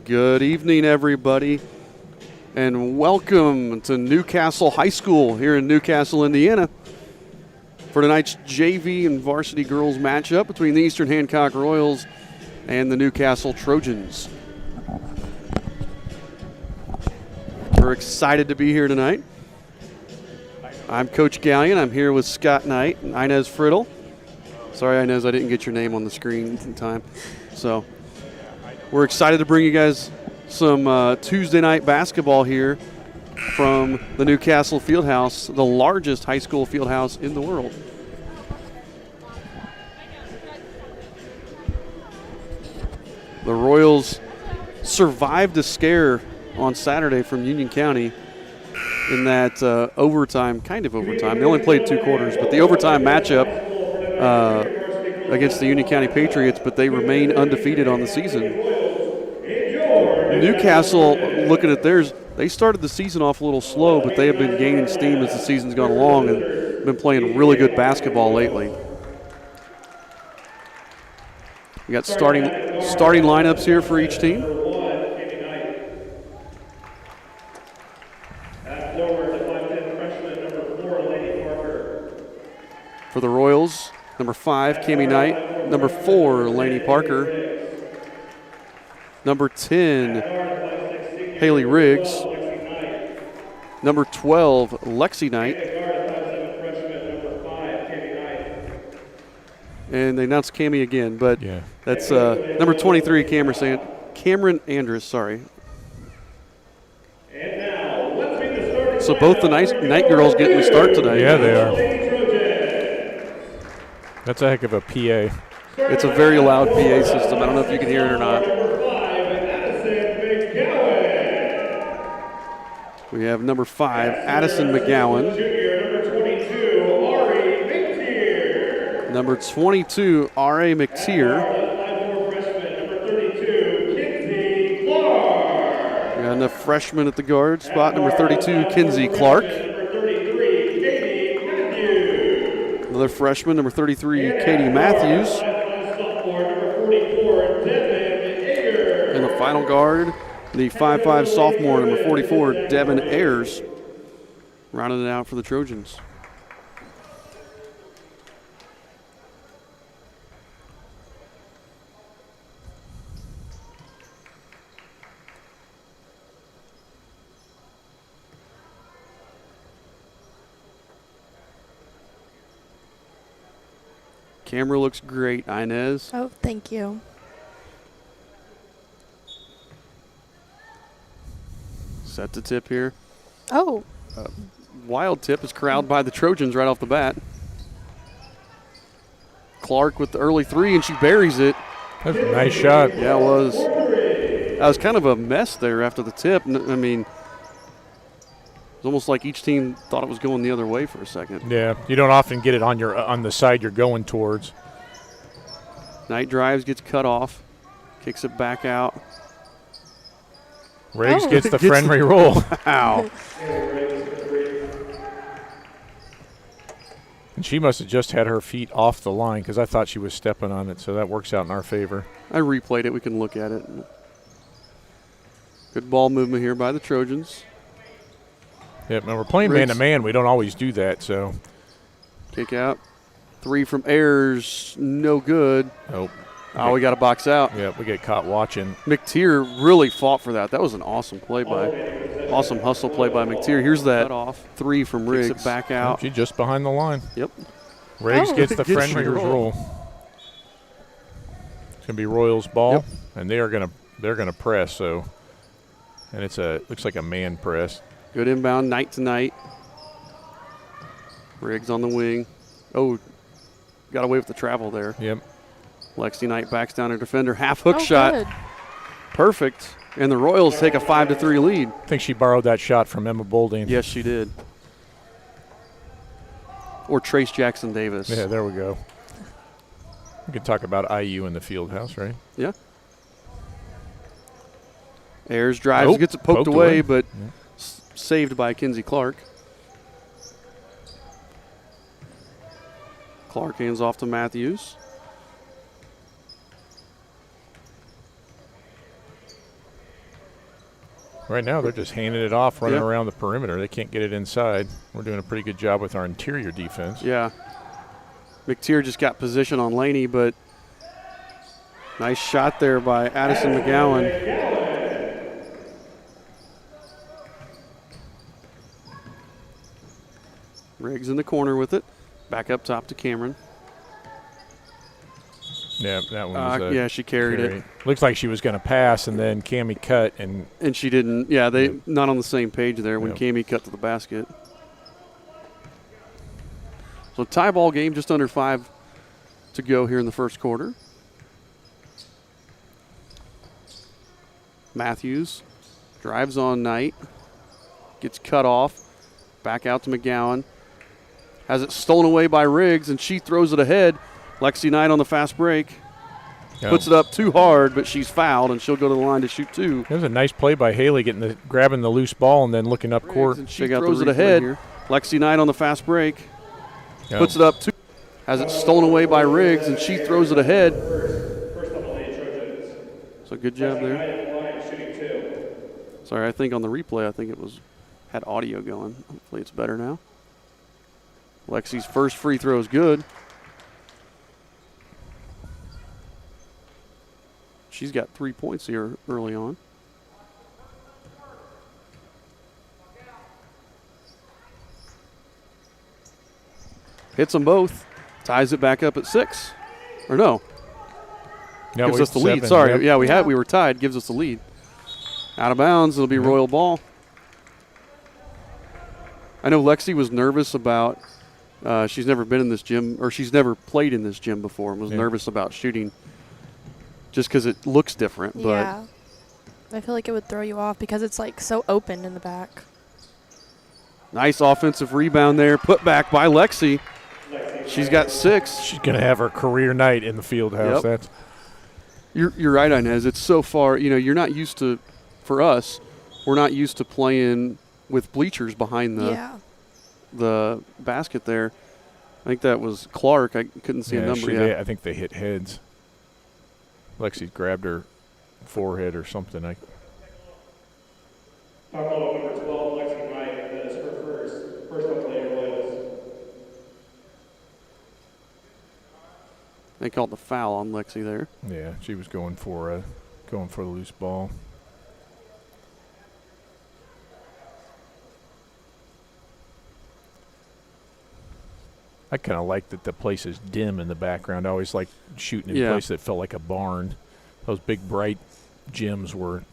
Good evening, everybody, and welcome to Newcastle High School here in Newcastle, Indiana, for tonight's JV and varsity girls matchup between the Eastern Hancock Royals and the Newcastle Trojans. We're excited to be here tonight. I'm Coach Gallion. I'm here with Scott Knight and Inez Friddle. Sorry, Inez, I didn't get your name on the screen in time. So we're excited to bring you guys some Tuesday night basketball here from the Newcastle Fieldhouse, the largest high school fieldhouse in the world. The Royals survived a scare on Saturday from Union County in that overtime, kind of overtime. They only played 2 quarters, but the overtime matchup against the Union County Patriots, but they remain undefeated on the season. Newcastle, looking at theirs, they started the season off a little slow, but they have been gaining steam as the season's gone along and been playing really good basketball lately. We got starting lineups here for each team. For the Royals, number 5, Cami Knight. Number 4, Lainey Parker. Number 10, Haley Riggs. Number 12, Lexi Knight. And they announced Cami again, but yeah, that's number 23, Cameron Andrus, sorry. So both the night girls getting the start tonight. Yeah, they are. That's a heck of a PA. It's a very loud PA system. I don't know if you can hear it or not. We have number 5, Addison McGowan. Number 22, R.A. McTeer. We got enough freshmen at the guard spot. Number 32, Kinsey Clark. Another freshman, number 33, Katie Matthews. And the final guard, the 5'5" sophomore, number 44, Devin Ayers, rounding it out for the Trojans. Camera looks great, Inez. Oh, thank you. Set to tip here. Oh. Wild tip is corralled by the Trojans right off the bat. Clark with the early 3, and she buries it. That's a nice shot. Yeah, it was. That was kind of a mess there after the tip. I mean, it was almost like each team thought it was going the other way for a second. Yeah, you don't often get it on the side you're going towards. Knight drives, gets cut off, kicks it back out. Riggs gets the friendly roll. Wow. And she must have just had her feet off the line because I thought she was stepping on it, so that works out in our favor. I replayed it. We can look at it. Good ball movement here by the Trojans. Yep, and we're playing man-to-man. We don't always do that, so. Kick out. 3 from Ayers, no good. Nope. Oh, we got to box out. Yeah, we get caught watching. McTeer really fought for that. That was an awesome play awesome hustle play by McTeer. Here's that off 3 from Riggs. Kicks it back out. She's just behind the line. Yep. Riggs gets the friendly roll. It's gonna be Royals ball, and they're gonna press. So, and looks like a man press. Good inbound, Knight to Knight. Riggs on the wing. Oh, got away with the travel there. Yep. Lexi Knight backs down her defender. Half hook shot. Good. Perfect. And the Royals take a 5-3 lead. I think she borrowed that shot from Emma Bolding. Yes, she did. Or Trace Jackson Davis. Yeah, there we go. We could talk about IU in the field house, right? Yeah. Ayers drives, gets it poked away, but saved by Kinsey Clark. Clark hands off to Matthews. Right now they're just handing it off, running Yeah. around the perimeter. They can't get it inside. We're doing a pretty good job with our interior defense. Yeah. McTier just got position on Laney, but nice shot there by Addison McGowan. Riggs in the corner with it. Back up top to Cameron. Yeah, that one was yeah, she carried it. Looks like she was going to pass, and then Cammie cut. And she didn't. Yeah, they not on the same page there when Cammie cut to the basket. So tie ball game, just under 5 to go here in the first quarter. Matthews drives on Knight. Gets cut off. Back out to McGowan. Has it stolen away by Riggs, and she throws it ahead. Lexi Knight on the fast break. Puts it up too hard, but she's fouled, and she'll go to the line to shoot 2. It was a nice play by Haley, grabbing the loose ball and then looking up court. And she throws it ahead. Here. Lexi Knight on the fast break. Puts it up 2. Has it stolen away by Riggs, and she throws it ahead. So good job there. Sorry, I think on the replay, I think it had audio going. Hopefully it's better now. Lexi's first free throw is good. She's got 3 points here early on. Hits them both. Ties it back up at 6. Or no. Gives us the lead. Sorry. Yep. Yeah, we were tied. Gives us the lead. Out of bounds. It'll be Royal ball. I know Lexi was nervous about she's never been in this gym, or she's never played in this gym before, and was nervous about shooting just because it looks different. Yeah. I feel like it would throw you off because it's like so open in the back. Nice offensive rebound there. Put back by Lexi. She's got 6. She's going to have her career night in the field house. Yep. You're right, Inez. It's so far, you're not used to, for us, we're not used to playing with bleachers behind the basket there. I think that was Clark. I couldn't see a number yet. I think they hit heads. Lexi grabbed her forehead or something. Talk about number 12, Lexi Knight. That is her first one player was. They called the foul on Lexi there. Yeah, she was going for the loose ball. I kind of like that the place is dim in the background. I always like shooting in a place that felt like a barn. Those big, bright gyms were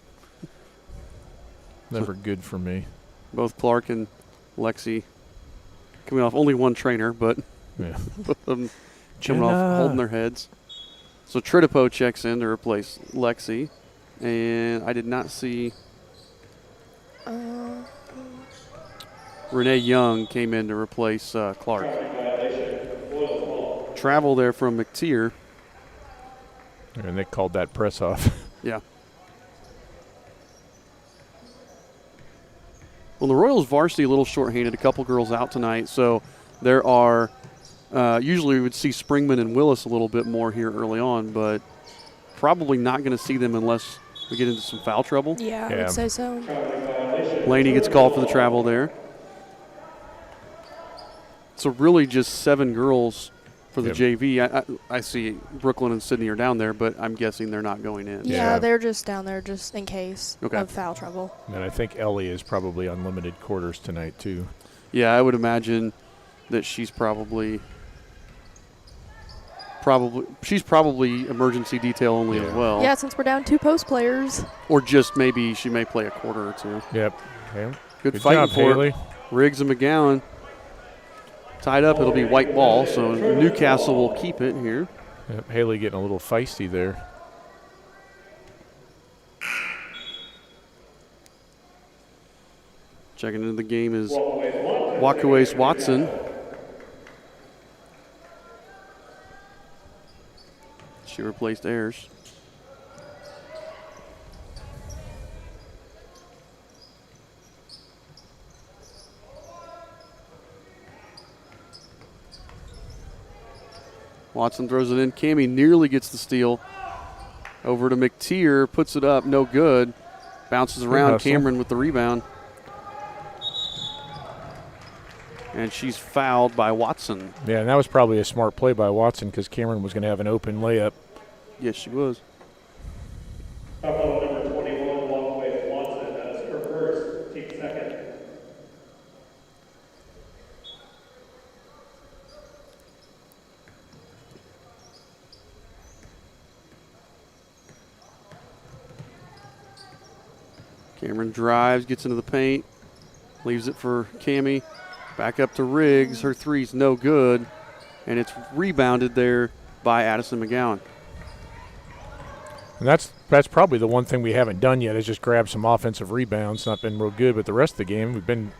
never good for me. Both Clark and Lexi coming off only one trainer, but both of them coming off holding their heads. So Tritipo checks in to replace Lexi. And I did not see Renee Young came in to replace Clark. Travel there from McTier. And they called that press off. Yeah. Well, the Royals varsity a little shorthanded. A couple girls out tonight. So there are usually we would see Springman and Willis a little bit more here early on, but probably not going to see them unless we get into some foul trouble. Yeah, I would say so. Laney gets called for the travel there. So really just 7 girls for the JV. I see Brooklyn and Sydney are down there, but I'm guessing they're not going in. Yeah, they're just down there just in case of foul trouble. And I think Ellie is probably on limited quarters tonight too. Yeah, I would imagine that she's probably emergency detail only as well. Yeah, since we're down 2 post players. Or just maybe she may play a quarter or 2. Yep. Good fighting job, for Haley. it. Riggs and McGowan tied up. It'll be white ball, so Newcastle will keep it here. Yep, Haley getting a little feisty there. Checking into the game is Wakuace Watson. She replaced Ayers. Watson throws it in. Cammie nearly gets the steal. Over to McTier, puts it up, no good. Bounces Good around. hustle. Cameron with the rebound. And she's fouled by Watson. Yeah, and that was probably a smart play by Watson because Cameron was going to have an open layup. Yes, she was. Foul number 21, walk away Watson. That's her first, team second. Cameron drives, gets into the paint, leaves it for Cammie. Back up to Riggs. Her three's no good, and it's rebounded there by Addison McGowan. And that's probably the one thing we haven't done yet is just grab some offensive rebounds. Not been real good, but the rest of the game we've been.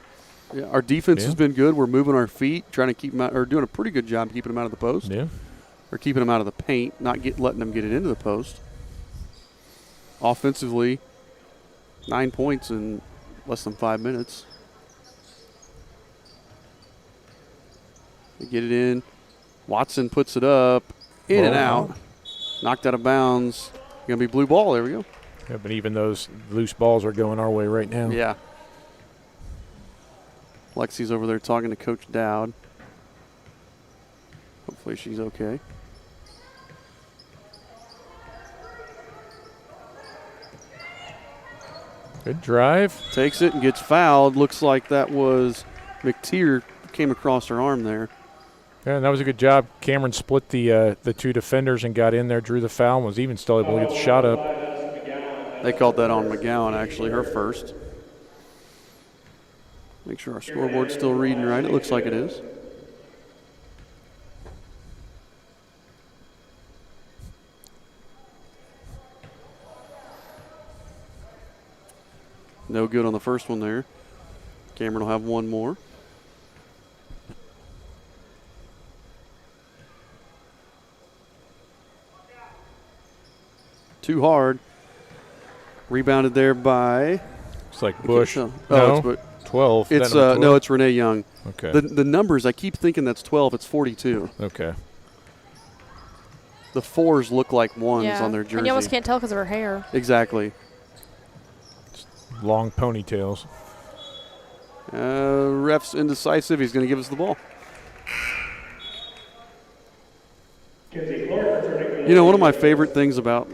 Yeah, our defense has been good. We're moving our feet, trying to keep them out, or doing a pretty good job keeping them out of the post. Yeah. Or keeping them out of the paint, not letting them get it into the post. Offensively, 9 points in less than 5 minutes. They get it in. Watson puts it up, in and out. Knocked out of bounds. Going to be blue ball. There we go. Yeah, but even those loose balls are going our way right now. Yeah. Lexi's over there talking to Coach Dowd. Hopefully she's okay. Good drive. Takes it and gets fouled. Looks like that was McTeer came across her arm there. Yeah, and that was a good job. Cameron split the two defenders and got in there, drew the foul, and was even still able to get the shot up. They called that on McGowan, actually, her first. Make sure our scoreboard's still reading right. It looks like it is. No good on the first one there. Cameron will have one more. Too hard. Rebounded there by. It's like Bush. Oh, No, it's 12. It's That number 12? no, it's Renee Young. Okay. The numbers, I keep thinking that's 12. It's 42. Okay. The fours look like ones Yeah. on their jersey. And you almost can't tell because of her hair. Exactly. Long ponytails. Ref's indecisive. He's going to give us the ball. You know, one of my favorite things about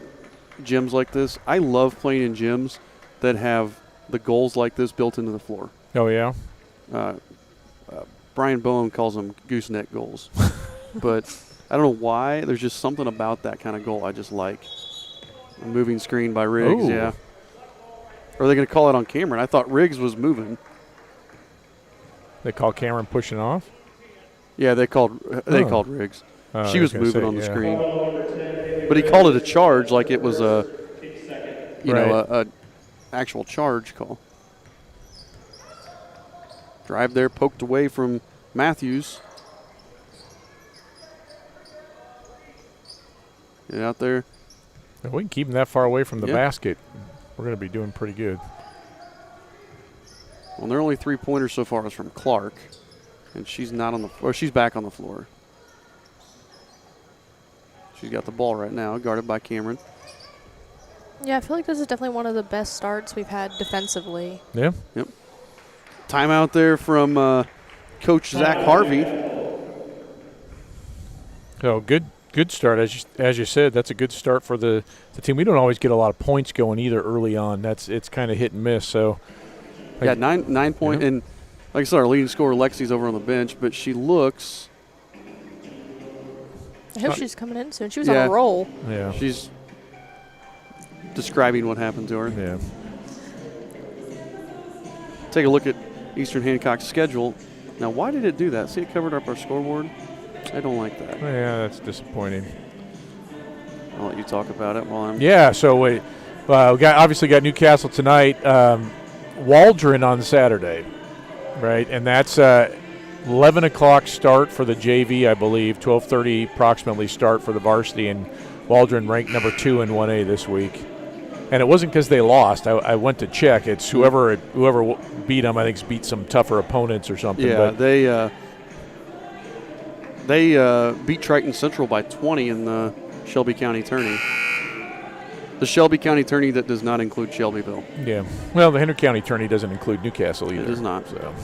gyms like this, I love playing in gyms that have the goals like this built into the floor. Oh, yeah? Brian Bowen calls them gooseneck goals. But I don't know why. There's just something about that kind of goal I just like. A moving screen by Riggs, Ooh. yeah. Or are they going to call it on Cameron? I thought Riggs was moving. They call Cameron pushing off? Yeah, they called Riggs. Oh, She I was gonna moving say, on the yeah. screen. But he called it a charge like it was a actual charge call. Drive there, poked away from Matthews. Get out there. If we can keep them that far away from the Yeah. basket, we're going to be doing pretty good. Well, their only three-pointers so far is from Clark. And she's not on the floor. She's back on the floor. She's got the ball right now, guarded by Cameron. Yeah, I feel like this is definitely one of the best starts we've had defensively. Yeah? Yep. Timeout there from Coach Zach Harvey. Oh, good start. As you said, that's a good start for the team. We don't always get a lot of points going either early on. It's kind of hit and miss. So, Yeah, 9 point. Yeah. And like I said, our leading scorer, Lexi's over on the bench, but she looks – I hope she's coming in soon. She was Yeah. on a roll. yeah. she's describing what happened to her. Yeah. Take a look at Eastern Hancock's schedule. Now, why did it do that? See, it covered up our scoreboard. I don't like that. Yeah, that's disappointing. I'll let you talk about it while I'm. Yeah, so we obviously got Newcastle tonight, Waldron on Saturday, right? And that's 11 o'clock start for the JV, I believe, 12:30 approximately start for the varsity, and Waldron ranked number 2 in 1A this week. And it wasn't because they lost. I went to check. It's whoever beat them, I think, beat some tougher opponents or something. Yeah, but they beat Triton Central by 20 in the Shelby County tourney. The Shelby County tourney that does not include Shelbyville. Yeah. Well, the Henry County tourney doesn't include Newcastle either. It does not. So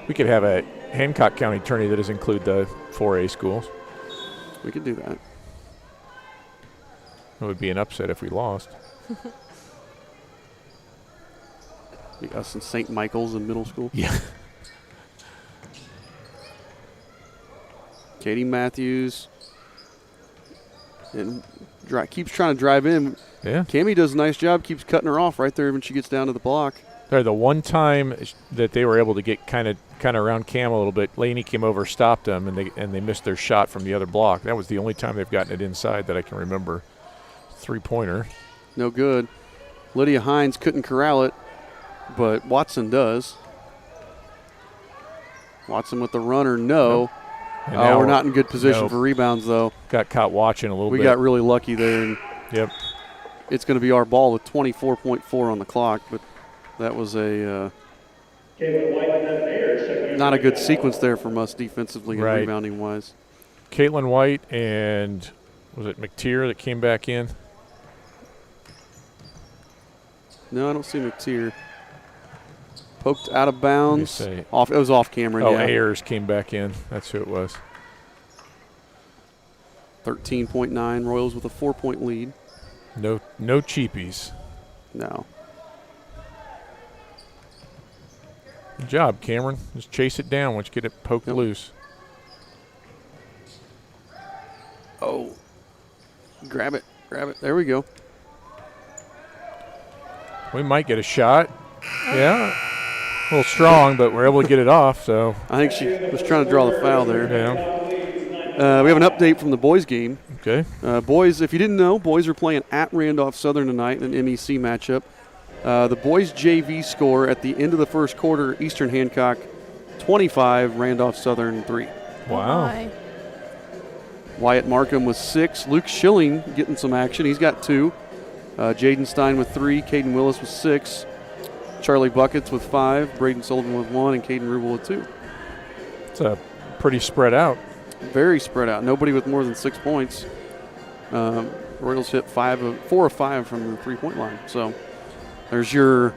we could have a Hancock County tourney that does include the 4A schools. We could do that. It would be an upset if we lost. Be us and St. Michael's in middle school. Yeah. Katie Matthews. And keeps trying to drive in. Yeah. Cammie does a nice job, keeps cutting her off right there when she gets down to the block. The one time that they were able to get kind of around Cam a little bit, Laney came over, stopped them, and they missed their shot from the other block. That was the only time they've gotten it inside that I can remember. 3-pointer. No good. Lydia Hines couldn't corral it, but Watson does. Watson with the runner, no. Nope. We're not in good position Nope. for rebounds, though. Got caught watching a little bit. We got really lucky there. And Yep. it's going to be our ball with 24.4 on the clock, but that was a Caitlin White and then Ayers checking in. not a good sequence there from us defensively and Right. rebounding-wise. Caitlin White and was it McTeer that came back in? No, I don't see McTeer. Poked out of bounds. Let me see. It was off Cameron. Oh, yeah. Ayers came back in. That's who it was. 13.9. Royals with a 4-point lead. No cheapies. No. Good job, Cameron. Just chase it down once you get it poked Yep. loose. Oh. Grab it. There we go. We might get a shot. Yeah. A little strong, but we're able to get it off, so. I think she was trying to draw the foul there. Yeah. We have an update from the boys' game. Okay. Boys, if you didn't know, boys are playing at Randolph Southern tonight in an MEC matchup. The boys' JV score at the end of the first quarter, Eastern Hancock 25, Randolph Southern 3. Wow. Why? Wyatt Markham with 6. Luke Schilling getting some action. He's got 2. Jaden Stein with 3. Caden Willis with 6. Charlie Buckets with 5. Braden Sullivan with 1. And Caden Rubel with 2. It's a pretty spread out. Very spread out. Nobody with more than 6 points. Royals hit 4 of 5 from the three-point line. So there's your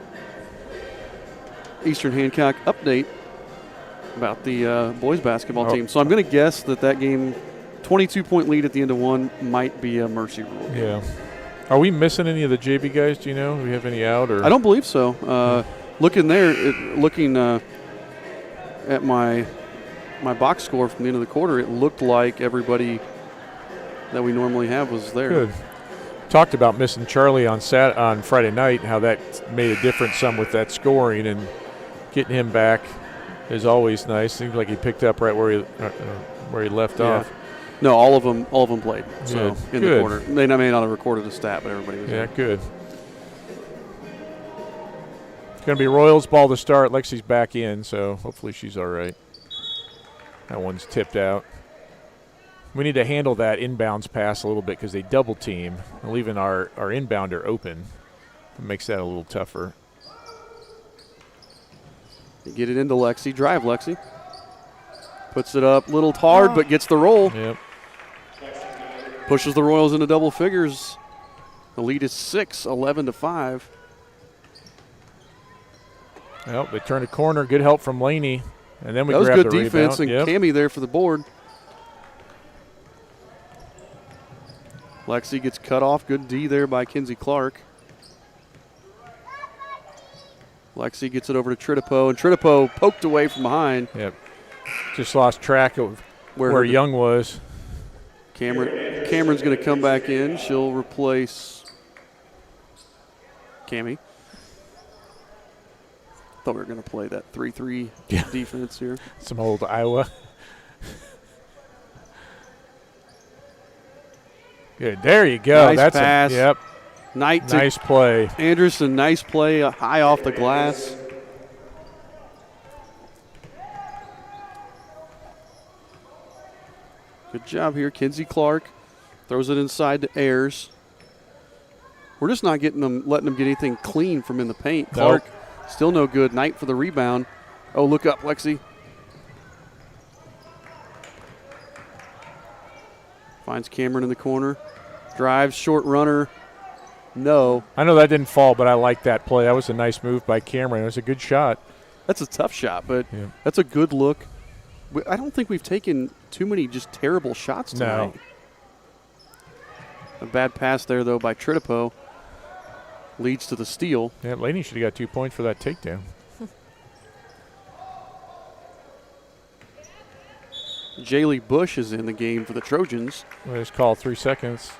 Eastern Hancock update about the boys basketball team. So I'm going to guess that game, 22-point lead at the end of one, might be a mercy rule. Yeah. Are we missing any of the JV guys? Do you know? Do we have any out? Or I don't believe so. Looking at my box score from the end of the quarter, it looked like everybody that we normally have was there. Good. Talked about missing Charlie on Friday night, how that made a difference some with that scoring, and getting him back is always nice. Seems like he picked up right where he left off. No, all of them played. So Good. in the quarter, they may not have recorded a stat, but everybody was Yeah, there. good. It's going to be Royals ball to start. Lexi's back in, so hopefully she's all right. That one's tipped out. We need to handle that inbounds pass a little bit because they double team, leaving our inbounder open. It makes that a little tougher. You get it into Lexi. Drive, Lexi. Puts it up, little hard, but gets the roll. Yep. Pushes the Royals into double figures. The lead is 6, 11-5. Well, they turn a corner. Good help from Laney. And then we That was grab good the defense, rebound. and Cammie there for the board. Lexi gets cut off. Good D there by Kinsey Clark. Lexi gets it over to Tritipo, and Tritipo poked away from behind. Yep. Just lost track of where Young was. Cameron's going to come back in. She'll replace Cammie. Thought we were going to play that 3-3 defense here. Some old Iowa. Good. There you go. Nice That's pass. Yep. Nice play. Anderson, nice play, high off the glass. Good job here. Kinsey Clark throws it inside to Ayers. We're just not letting them get anything clean from in the paint. Clark, still no good. Knight for the rebound. Oh, look up, Lexi. Finds Cameron in the corner. Drive, short runner. No. I know that didn't fall, but I like that play. That was a nice move by Cameron. It was a good shot. That's a tough shot, but Yeah. that's a good look. I don't think we've taken too many just terrible shots tonight. No. A bad pass there, though, by Tritipo leads to the steal. Yeah, Laney should have got 2 points for that takedown. Jaylee Bush is in the game for the Trojans. Well, just call 3 seconds.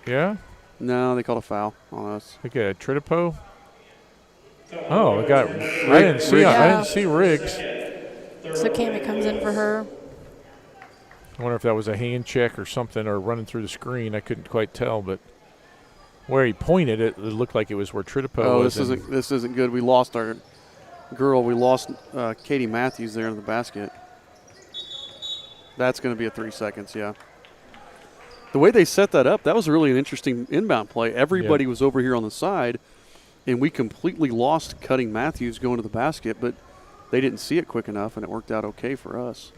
Yeah? No, they called a foul on us. Look at Tritipo. Oh, we got. I didn't see Riggs. So Cammy comes in for her. I wonder if that was a hand check or something, or running through the screen. I couldn't quite tell, but where he pointed it looked like it was where Tritipo was. This isn't good. We lost our girl. We lost Katie Matthews there in the basket. That's going to be a 3 seconds, yeah. The way they set that up, that was really an interesting inbound play. Everybody was over here on the side, and we completely lost cutting Matthews going to the basket, but they didn't see it quick enough, and it worked out okay for us.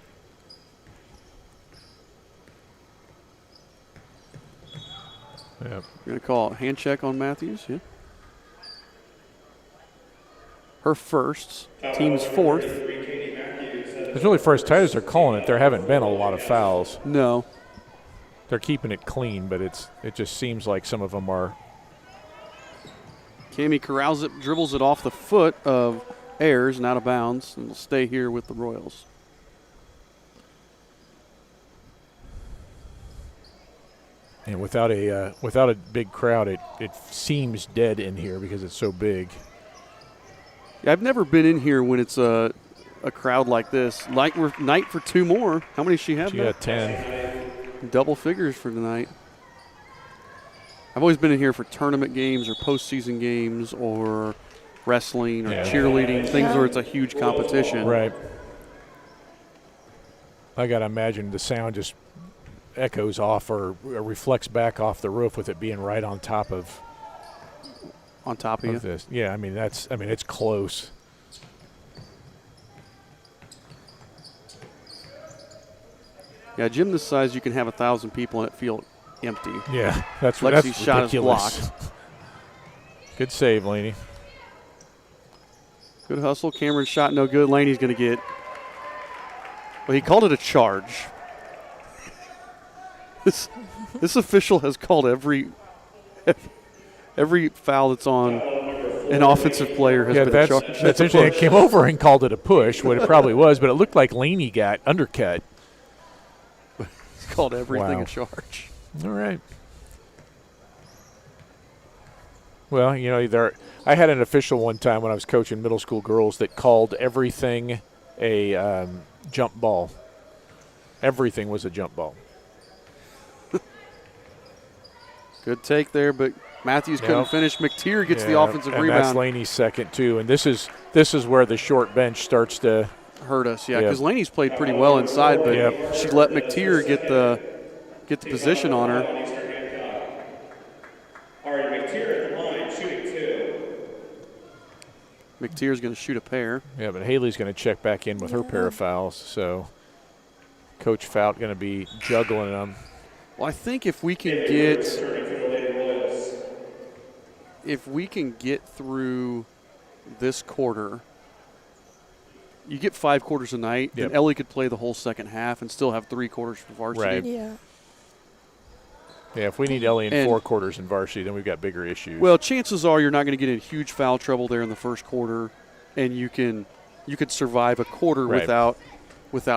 Yeah. You're going to call a hand check on Matthews, yeah. Her first, team's fourth. It's really for as tight as they're calling it, there haven't been a lot of fouls. No. They're keeping it clean, but it just seems like some of them are. Cammie corrals it, dribbles it off the foot of Ayers and out of bounds, and will stay here with the Royals. And without a big crowd, it seems dead in here because it's so big. Yeah, I've never been in here when it's a crowd like this. Like we're night for 2 more. How many does she have? She got 10. Double figures for tonight. I've always been in here for tournament games or postseason games or wrestling or cheerleading, things where it's a huge competition. Right. I got to imagine the sound just echoes off or reflects back off the roof with it being right on top of you. This. Yeah, I mean it's close. Yeah, a gym this size, you can have 1,000 people and it feel empty. Yeah, that's Lexi's shot is ridiculous. blocked. Good save, Laney. Good hustle. Cameron's shot no good. Laney's going to get. Well, he called it a charge. This official has called every foul that's on an offensive player has been a charge. That's interesting. It came over and called it a push, what it probably was, but it looked like Laney got undercut. He's called everything a charge. All right. Well, I had an official one time when I was coaching middle school girls that called everything a jump ball. Everything was a jump ball. Good take there, but Matthews couldn't finish. McTeer gets the offensive rebound. That's Laney's second too, and this is where the short bench starts to hurt us. Yeah, because Laney's played pretty well inside, but she let McTeer get the position on her. All right, McTeer at the line, shooting 2. McTeer's going to shoot a pair. Yeah, but Haley's going to check back in with her pair of fouls, so Coach Fout going to be juggling them. Well, I think if we can get through this quarter, you get 5 quarters a night, and Ellie could play the whole second half and still have 3 quarters for varsity. Right. Yeah. Yeah, if we need Ellie in 4 quarters in varsity, then we've got bigger issues. Well, chances are you're not going to get in huge foul trouble there in the first quarter, and you could survive a quarter without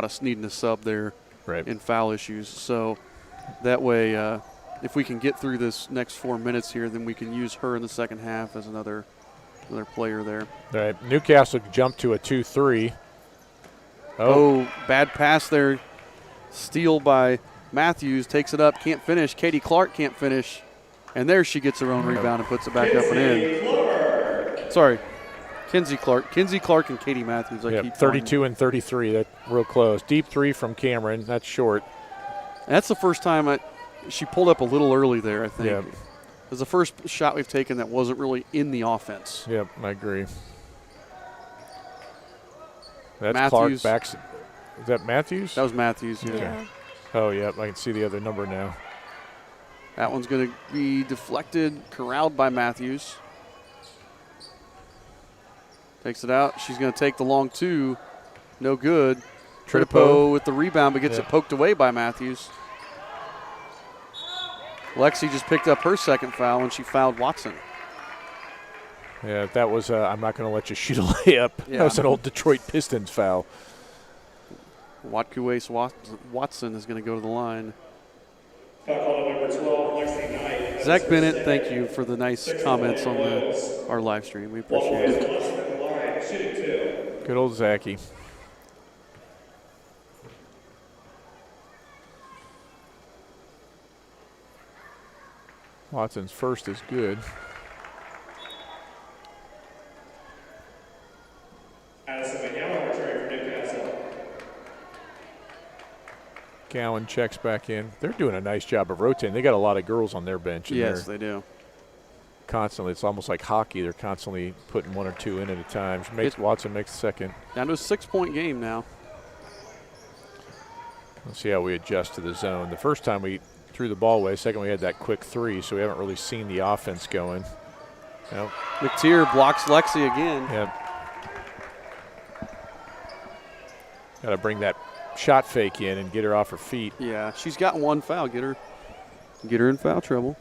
us needing a sub there in foul issues. So that way, if we can get through this next 4 minutes here, then we can use her in the second half as another player there. All right, Newcastle jumped to a 2-3. Oh, bad pass there. Steal by Matthews, takes it up, can't finish. Katie Clark can't finish. And there she gets her own rebound and puts it back up and in. Sorry, Kinsey Clark. Kinsey Clark and Katie Matthews. 32 and 33, that's real close. Deep 3 from Cameron, that's short. And that's the first time she pulled up a little early there, I think. Yeah. It was the first shot we've taken that wasn't really in the offense. Yep, I agree. That's Matthews. Clark backs. Is that Matthews? That was Matthews, yeah. Yeah. Oh, yeah, I can see the other number now. That one's going to be deflected, corralled by Matthews. Takes it out. She's going to take the long two. No good. Tritipo with the rebound, but gets it poked away by Matthews. Lexi just picked up her second foul when she fouled Watson. Yeah, that was I'm not going to let you shoot a layup. Yeah. That was an old Detroit Pistons foul. Watkuace Watson is going to go to the line. Foul call number 12, Lexi Knight. Zach Bennett, thank you for the nice comments on our live stream. We appreciate it. Watson at the line, shooting 2. Good old Zachy. Watson's first is good. Addison McGowan returning for Newcastle. Gowan checks back in. They're doing a nice job of rotating. They got a lot of girls on their bench. And Yes, they do. constantly. It's almost like hockey. They're constantly putting one or two in at a time. Watson makes the second. Down to a 6-point game now. Let's see how we adjust to the zone. The first time we threw the ball away. Second, we had that quick three, so we haven't really seen the offense going. Nope. McTeer blocks Lexi again. Yeah. Got to bring that shot fake in and get her off her feet. Yeah, she's got one foul. Get her in foul trouble.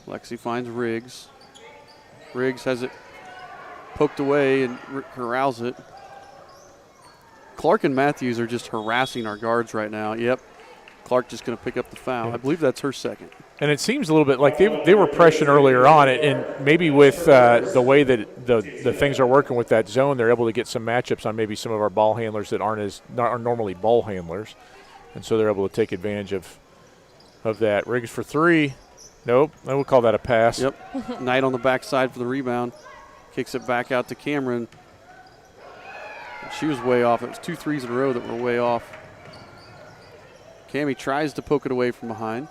Lexi finds Riggs. Riggs has it poked away and corrals it. Clark and Matthews are just harassing our guards right now. Yep. Clark just going to pick up the foul. Yeah. I believe that's her second. And it seems a little bit like they were pressing earlier on, and maybe with the way that the things are working with that zone, they're able to get some matchups on maybe some of our ball handlers that are normally ball handlers, and so they're able to take advantage of that. Riggs for three. Nope. I would call that a pass. Yep. Knight on the backside for the rebound. Kicks it back out to Cameron. She was way off. It was 2 threes in a row that were way off. Cammie tries to poke it away from behind.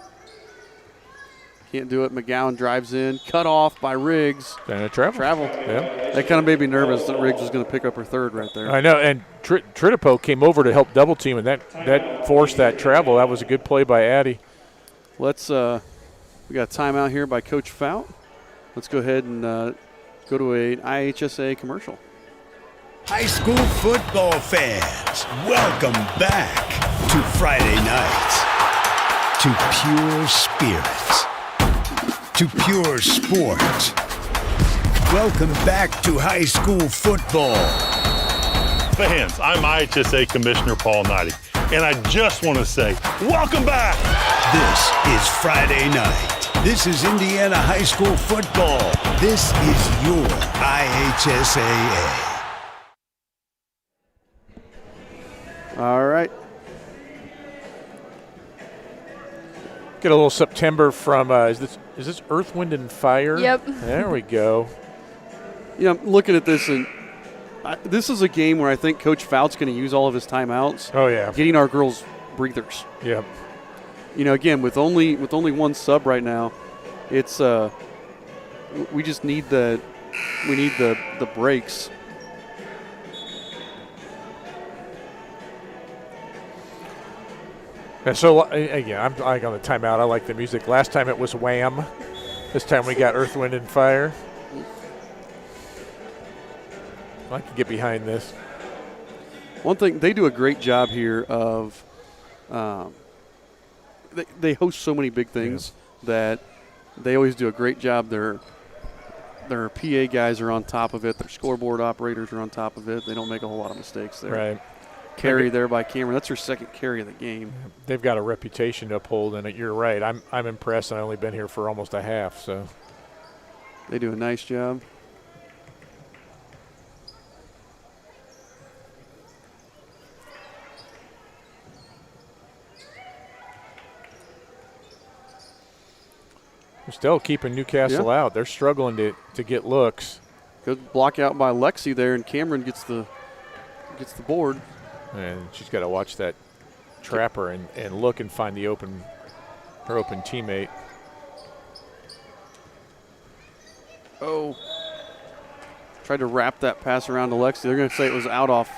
Can't do it. McGowan drives in. Cut off by Riggs. And a travel. Yeah. That kind of made me nervous that Riggs was going to pick up her third right there. I know. And Tritipo came over to help double team, and that forced that travel. That was a good play by Addie. Let's we got a timeout here by Coach Fout. Let's go ahead and go to an IHSA commercial. High school football fans, welcome back to Friday nights, to pure spirits, to pure sports. Welcome back to high school football. Fans, I'm IHSA Commissioner Paul Knighty, and I just want to say, welcome back! This is Friday night. This is Indiana high school football. This is your IHSAA. All right. Get a little September from is this Earth, Wind, and Fire? Yep. There we go. You know, I'm looking at this, and this is a game where I think Coach Fout's going to use all of his timeouts. Oh yeah. Getting our girls breathers. Yep. You know, again, with only one sub right now, it's we just need the breaks. And so again, I'm like on the timeout. I like the music. Last time it was Wham. This time we got Earth, Wind, and Fire. I can get behind this. One thing, they do a great job here of they host so many big things that they always do a great job. Their PA guys are on top of it. Their scoreboard operators are on top of it. They don't make a whole lot of mistakes there. Right. Carry there by Cameron. That's her second carry of the game. They've got a reputation to uphold, and you're right. I'm impressed. I've only been here for almost a half, so They do a nice job. we're still keeping Newcastle out. They're struggling to get looks. Good block out by Lexi there, and Cameron gets the board. And she's got to watch that trapper and look and find her open teammate. Oh. Tried to wrap that pass around to Lexi. They're going to say it was out off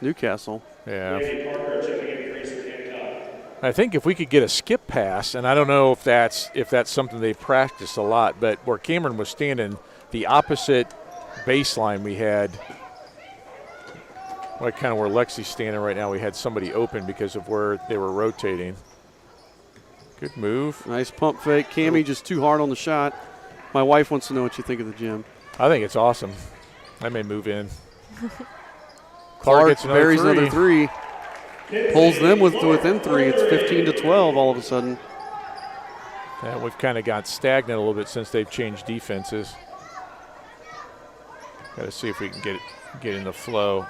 Newcastle. Yeah. Parker checking in for Eastern I think if we could get a skip pass, and I don't know if that's something they practice a lot, but where Cameron was standing, the opposite baseline we had, like kind of where Lexi's standing right now, we had somebody open because of where they were rotating. Good move. Nice pump fake. Cammie just too hard on the shot. My wife wants to know what you think of the gym. I think it's awesome. I may move in. Clark gets another buries three. another three. Pulls them within 3. It's 15-12 all of a sudden. Yeah, we've kind of got stagnant a little bit since they've changed defenses. Got to see if we can get in the flow.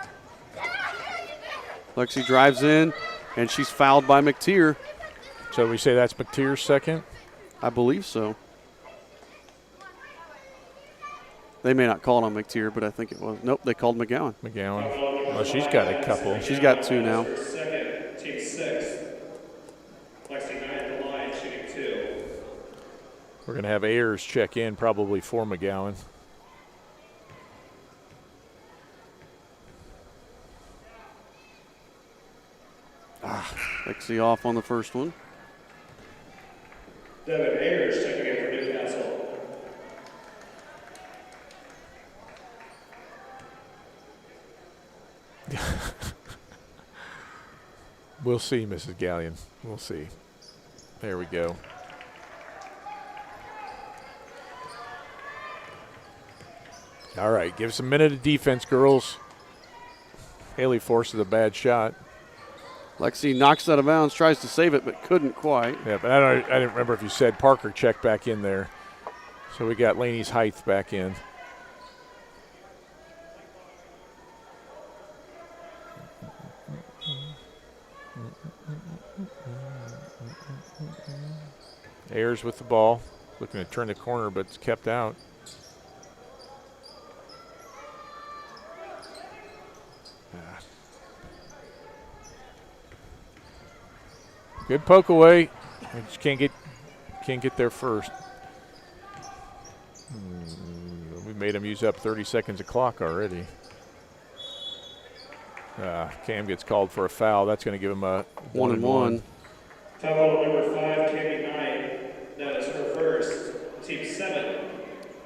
Lexi drives in, and she's fouled by McTier. So we say that's McTier's second? I believe so. They may not call it on McTier, but I think it was. Nope, they called McGowan. McGowan. Well, she's got a couple. She's got 2 now. Second, team 6. Lexi Knight at the line, shooting 2. We're going to have Ayers check in probably for McGowan. Lexi off on the first one. Devin Ayers checking in for Newcastle. We'll see, Mrs. Gallion. We'll see. There we go. All right, give us a minute of defense, girls. Haley forces a bad shot. Lexi knocks it out of bounds, tries to save it, but couldn't quite. Yeah, but I didn't remember if you said Parker checked back in there. So we got Laney's Height back in. Ayers with the ball, looking to turn the corner, but it's kept out. Good poke away. We just can't get there first. We made him use up 30 seconds of clock already. Cam gets called for a foul. That's going to give him a 1-and-1. Timeout number 5, Cammie Knight. That is her first. Team 7.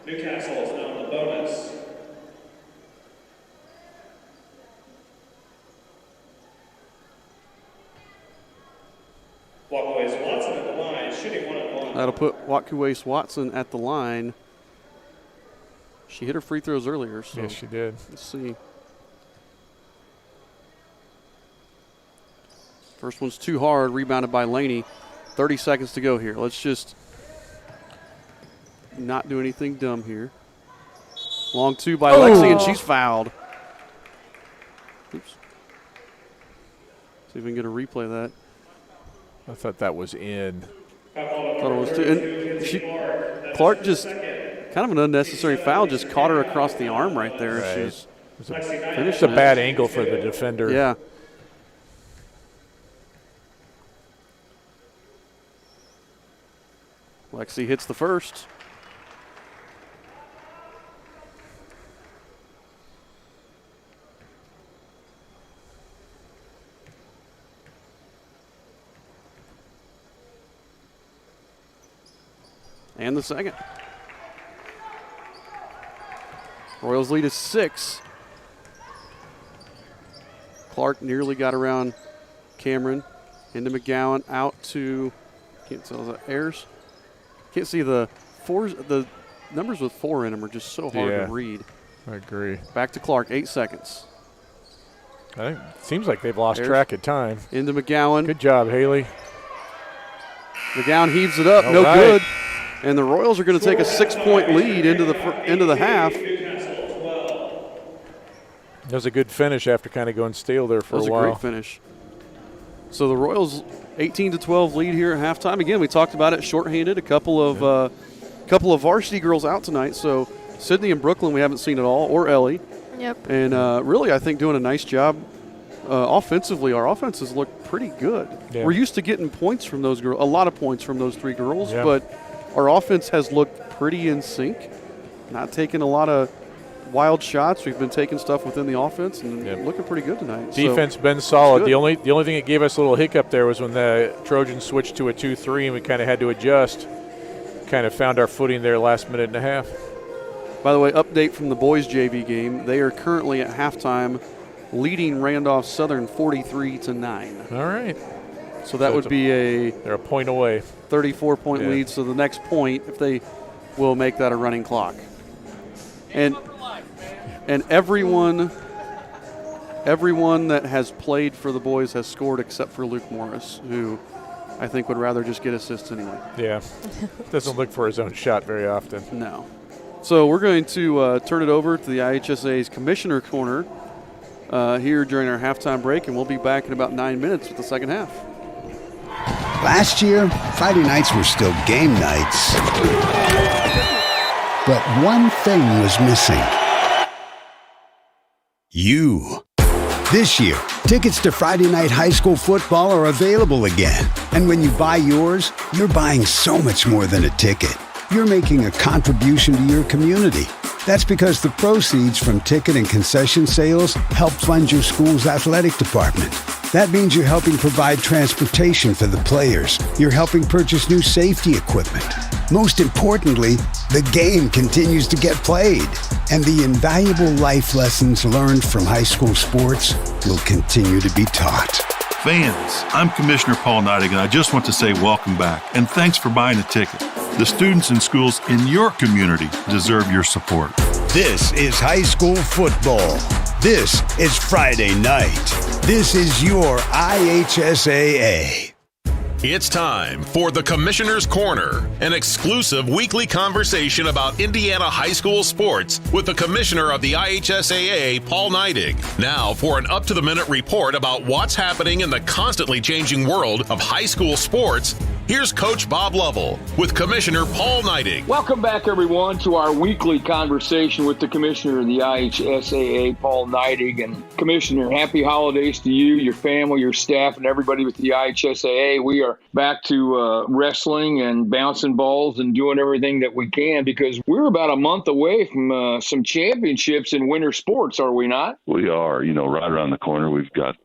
Newcastle is now in the bonus. Walkaways Watson at the line, shooting 1-on-1. That'll put Wakuwace Watson at the line. She hit her free throws earlier. So Yes, she did. let's see. First one's too hard, rebounded by Laney. 30 seconds to go here. Let's just not do anything dumb here. Long 2 by Lexi, and she's fouled. Oops. See if we can get a replay of that. I thought that was in. Thought it was too. And Clark just kind of an unnecessary foul, just caught her across the arm right there. Right. She's It's a bad angle for the defender. Yeah. Lexi hits the first. And the second. Royals lead is 6. Clark nearly got around Cameron. Into McGowan, out to, can't tell, is that Ayers? Can't see the numbers with 4 in them are just so hard to read. I agree. Back to Clark, 8 seconds. I think it seems like they've lost Ayers. track of time. Into McGowan. Good job, Haley. McGowan heaves it up, All no right. good. And the Royals are going to take a 6-point lead into the half. That was a good finish after kind of going stale there for a while. That was a great finish. So the Royals 18-12 lead here at halftime. Again, we talked about it, shorthanded. A couple of varsity girls out tonight. So Sydney and Brooklyn we haven't seen at all, or Ellie. Yep. And really, I think doing a nice job offensively. Our offenses look pretty good. Yeah. We're used to getting points from those girls, a lot of points from those 3 girls, Yeah. but our offense has looked pretty in sync. Not taking a lot of wild shots. We've been taking stuff within the offense and looking pretty good tonight. Defense been solid. The only thing that gave us a little hiccup there was when the Trojans switched to a 2-3 and we kind of had to adjust. Kind of found our footing there last minute and a half. By the way, update from the boys JV game. They are currently at halftime leading Randolph Southern 43-9. All right. So that would be they're a point away. 34-point lead. So the next point, if they will make that a running clock. And everyone that has played for the boys has scored except for Luke Morris, who I think would rather just get assists anyway. Yeah. Doesn't look for his own shot very often. No. So we're going to turn it over to the IHSA's Commissioner Corner here during our halftime break, and we'll be back in about 9 minutes with the second half. Last year, Friday nights were still game nights. But one thing was missing. You. This year, tickets to Friday night high school football are available again. And when you buy yours, you're buying so much more than a ticket. You're making a contribution to your community. That's because the proceeds from ticket and concession sales help fund your school's athletic department. That means you're helping provide transportation for the players. You're helping purchase new safety equipment. Most importantly, the game continues to get played. And the invaluable life lessons learned from high school sports will continue to be taught. Fans, I'm Commissioner Paul Neidig, and I just want to say welcome back and thanks for buying a ticket. The students and schools in your community deserve your support. This is high school football. This is Friday night. This is your IHSAA. It's time for the Commissioner's Corner, an exclusive weekly conversation about Indiana high school sports with the Commissioner of the IHSAA, Paul Neidig. Now for an up-to-the-minute report about what's happening in the constantly changing world of high school sports, here's Coach Bob Lovell with Commissioner Paul Neidig. Welcome back, everyone, to our weekly conversation with the Commissioner of the IHSAA, Paul Neidig. And Commissioner, happy holidays to you, your family, your staff, and everybody with the IHSAA. We are back to wrestling and bouncing balls and doing everything that we can because we're about a month away from some championships in winter sports, are we not? We are. Right around the corner, we've got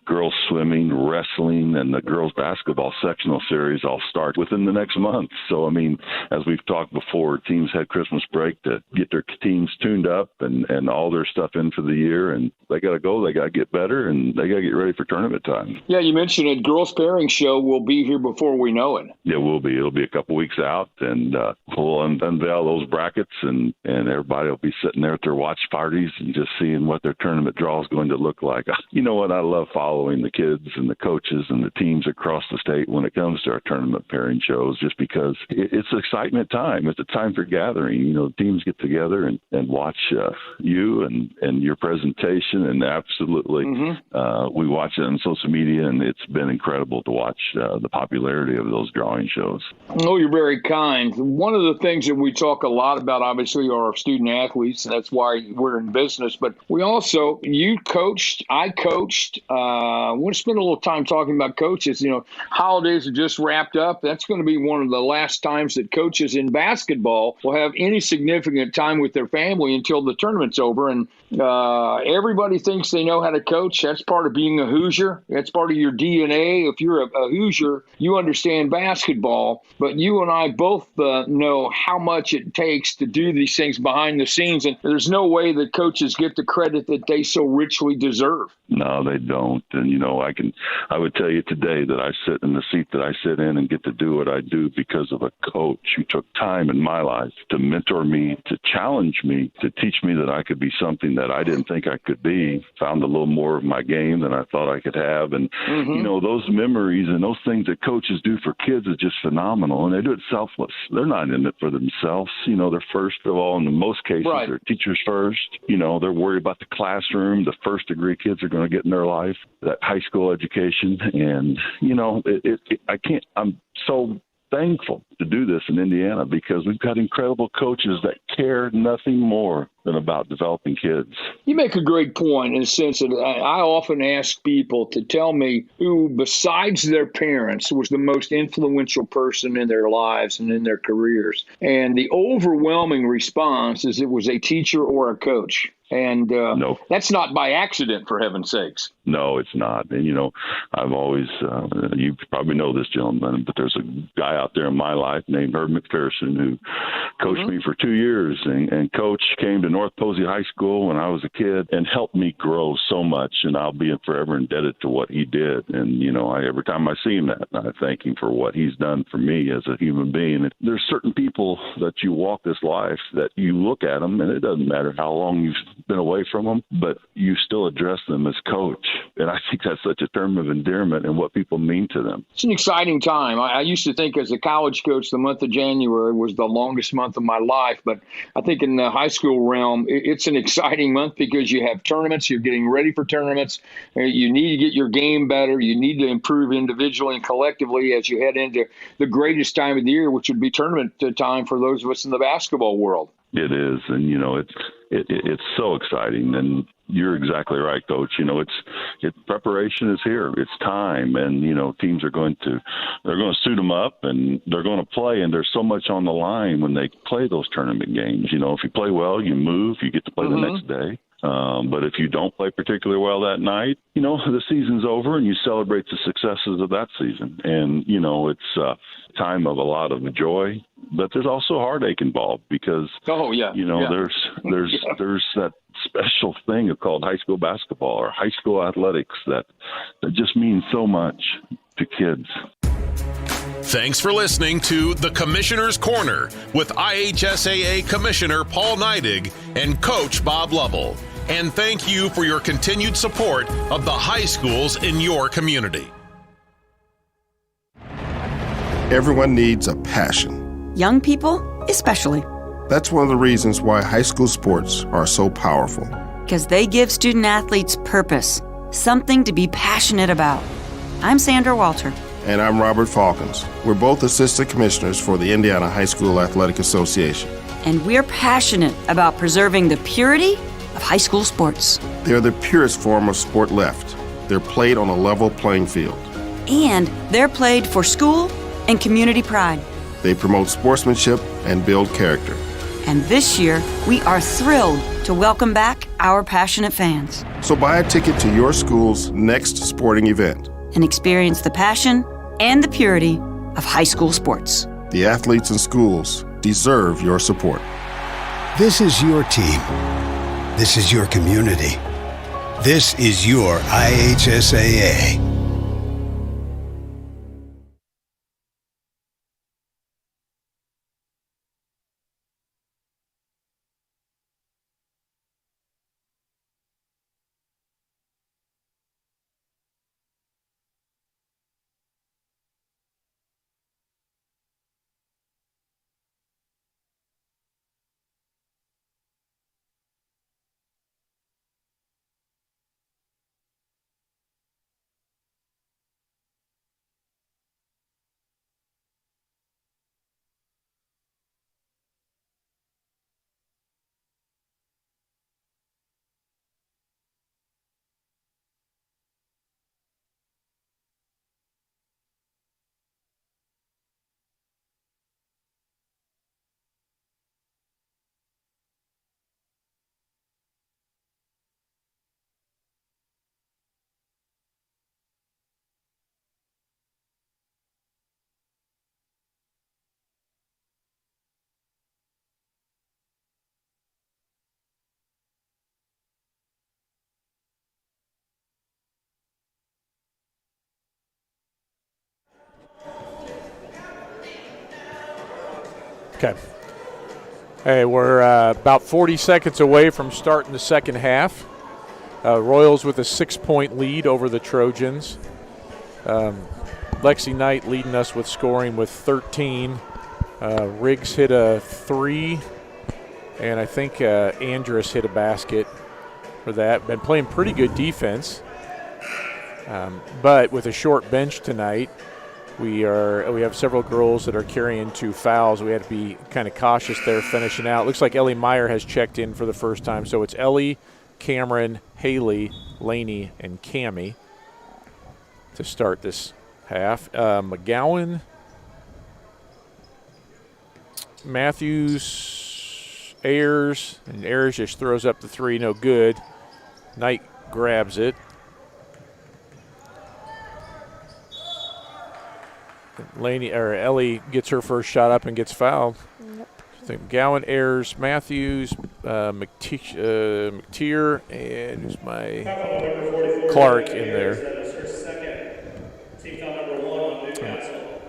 girls swimming, wrestling, and the girls basketball sectional series all start within the next month. So, as we've talked before, teams had Christmas break to get their teams tuned up and all their stuff in for the year, and they got to go, they got to get better, and they got to get ready for tournament time. Yeah, you mentioned a girls pairing show will be here before we know it. Yeah, we'll be. It'll be a couple weeks out, and we'll unveil those brackets, and everybody will be sitting there at their watch parties and just seeing what their tournament draw is going to look like. You know what? I love following the kids and the coaches and the teams across the state when it comes to our tournament pairing shows, just because it's an excitement time. It's a time for gathering. Teams get together and watch you and your presentation, and absolutely we watch it on social media, and it's been incredible to watch the popularity of those drawing shows. Oh, you're very kind. One of the things that we talk a lot about, obviously, are our student athletes, and that's why we're in business. But you coached, I coached. I want to spend a little time talking about coaches. Holidays are just wrapped up. That's going to be one of the last times that coaches in basketball will have any significant time with their family until the tournament's over. And everybody thinks they know how to coach. That's part of being a Hoosier. That's part of your DNA. If you're a Hoosier, you understand basketball. But you and I both know how much it takes to do these things behind the scenes. And there's no way that coaches get the credit that they so richly deserve. No, they don't. And, I would tell you today that I sit in the seat that I sit in and get to do what I do because of a coach who took time in my life to mentor me, to challenge me, to teach me that I could be something that I didn't think I could be, found a little more of my game than I thought I could have. And, those memories and those things that coaches do for kids is just phenomenal. And they do it selfless. They're not in it for themselves. They're first of all, in most cases, they're teachers first. They're worried about the classroom, the first degree kids are going to get in their life, that high school education. And, I'm so thankful to do this in Indiana because we've got incredible coaches that care nothing more than about developing kids. You make a great point in the sense that I often ask people to tell me who, besides their parents, was the most influential person in their lives and in their careers. And the overwhelming response is it was a teacher or a coach. And No. That's not by accident, for heaven's sakes. No, it's not. And, I've always, you probably know this gentleman, but there's a guy out there in my life named Herb McPherson who coached me for 2 years. And Coach came to North Posey High School when I was a kid and helped me grow so much. And I'll be forever indebted to what he did. And, every time I see him, I thank him for what he's done for me as a human being. And there's certain people that you walk this life that you look at them, and it doesn't matter how long you've been away from them, but you still address them as coach. And I think that's such a term of endearment and what people mean to them. It's an exciting time. I used to think as a college coach, the month of January was the longest month of my life. But I think in the high school realm, it's an exciting month because you have tournaments. You're getting ready for tournaments. You need to get your game better. You need to improve individually and collectively as you head into the greatest time of the year, which would be tournament time for those of us in the basketball world. It is. And, it's so exciting. And you're exactly right, Coach. Preparation is here. It's time. And, teams they're going to suit them up and they're going to play. And there's so much on the line when they play those tournament games. If you play well, you move, you get to play the next day. But if you don't play particularly well that night, the season's over and you celebrate the successes of that season. And, it's a time of a lot of joy, but there's also heartache involved because, there's that special thing called high school basketball or high school athletics that just means so much to kids. Thanks for listening to The Commissioner's Corner with IHSAA Commissioner Paul Neidig and Coach Bob Lovell. And thank you for your continued support of the high schools in your community. Everyone needs a passion. Young people, especially. That's one of the reasons why high school sports are so powerful. Because they give student athletes purpose, something to be passionate about. I'm Sandra Walter. And I'm Robert Falcons. We're both assistant commissioners for the Indiana High School Athletic Association. And we're passionate about preserving the purity of high school sports. They're the purest form of sport left. They're played on a level playing field. And they're played for school and community pride. They promote sportsmanship and build character. And this year, we are thrilled to welcome back our passionate fans. So buy a ticket to your school's next sporting event and experience the passion and the purity of high school sports. The athletes and schools deserve your support. This is your team. This is your community. This is your IHSAA. Okay. Hey, we're about 40 seconds away from starting the second half. Royals with a 6-point lead over the Trojans. Lexi Knight leading us with scoring with 13. Riggs hit a 3, and I think Andrus hit a basket for that. Been playing pretty good defense, but with a short bench tonight. We have several girls that are carrying 2 fouls. We had to be kind of cautious there finishing out. Looks like Ellie Meyer has checked in for the first time. So it's Ellie, Cameron, Haley, Laney, and Cammie to start this half. McGowan, Matthews, Ayers, and Ayers just throws up the 3, no good. Knight grabs it. Ellie gets her first shot up and gets fouled. Yep. I think McGowan, Ayers, Matthews, McTeer, and who's my Clark in there.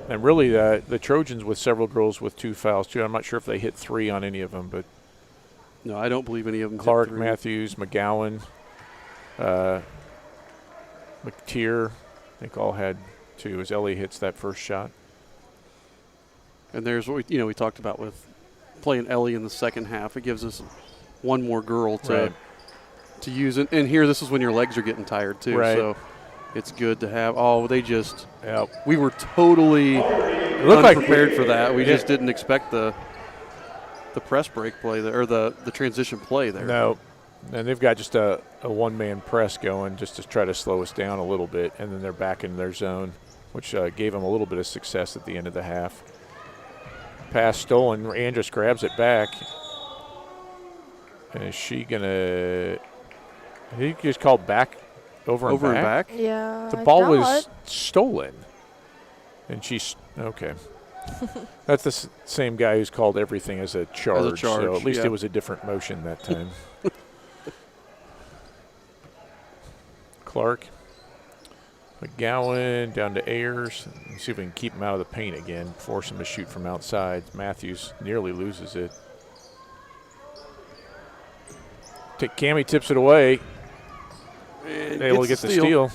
And really, the Trojans with several girls with 2 fouls too. I'm not sure if they hit 3 on any of them, but no, I don't believe any of them. Clark, hit 3. Matthews, McGowan, McTeer, I think all had 2 as Ellie hits that first shot. And there's what we talked about with playing Ellie in the second half. It gives us one more girl to use. And here, this is when your legs are getting tired too. Right. So it's good to have. Oh, they just. Yep. We were totally unprepared for that. We just didn't expect the press break play there, or the transition play there. No. And they've got just a one-man press going just to try to slow us down a little bit, and then they're back in their zone, which gave them a little bit of success at the end of the half. Pass stolen. Andrus grabs it back. And is she going to – I think he just called back over and back? Yeah. The ball was stolen. And she's – okay. That's the same guy who's called everything as a charge. So at least it was a different motion that time. Clark. McGowan down to Ayers. Let's see if we can keep him out of the paint again, force him to shoot from outside. Matthews nearly loses it. Cammie tips it away. Able to get the steal.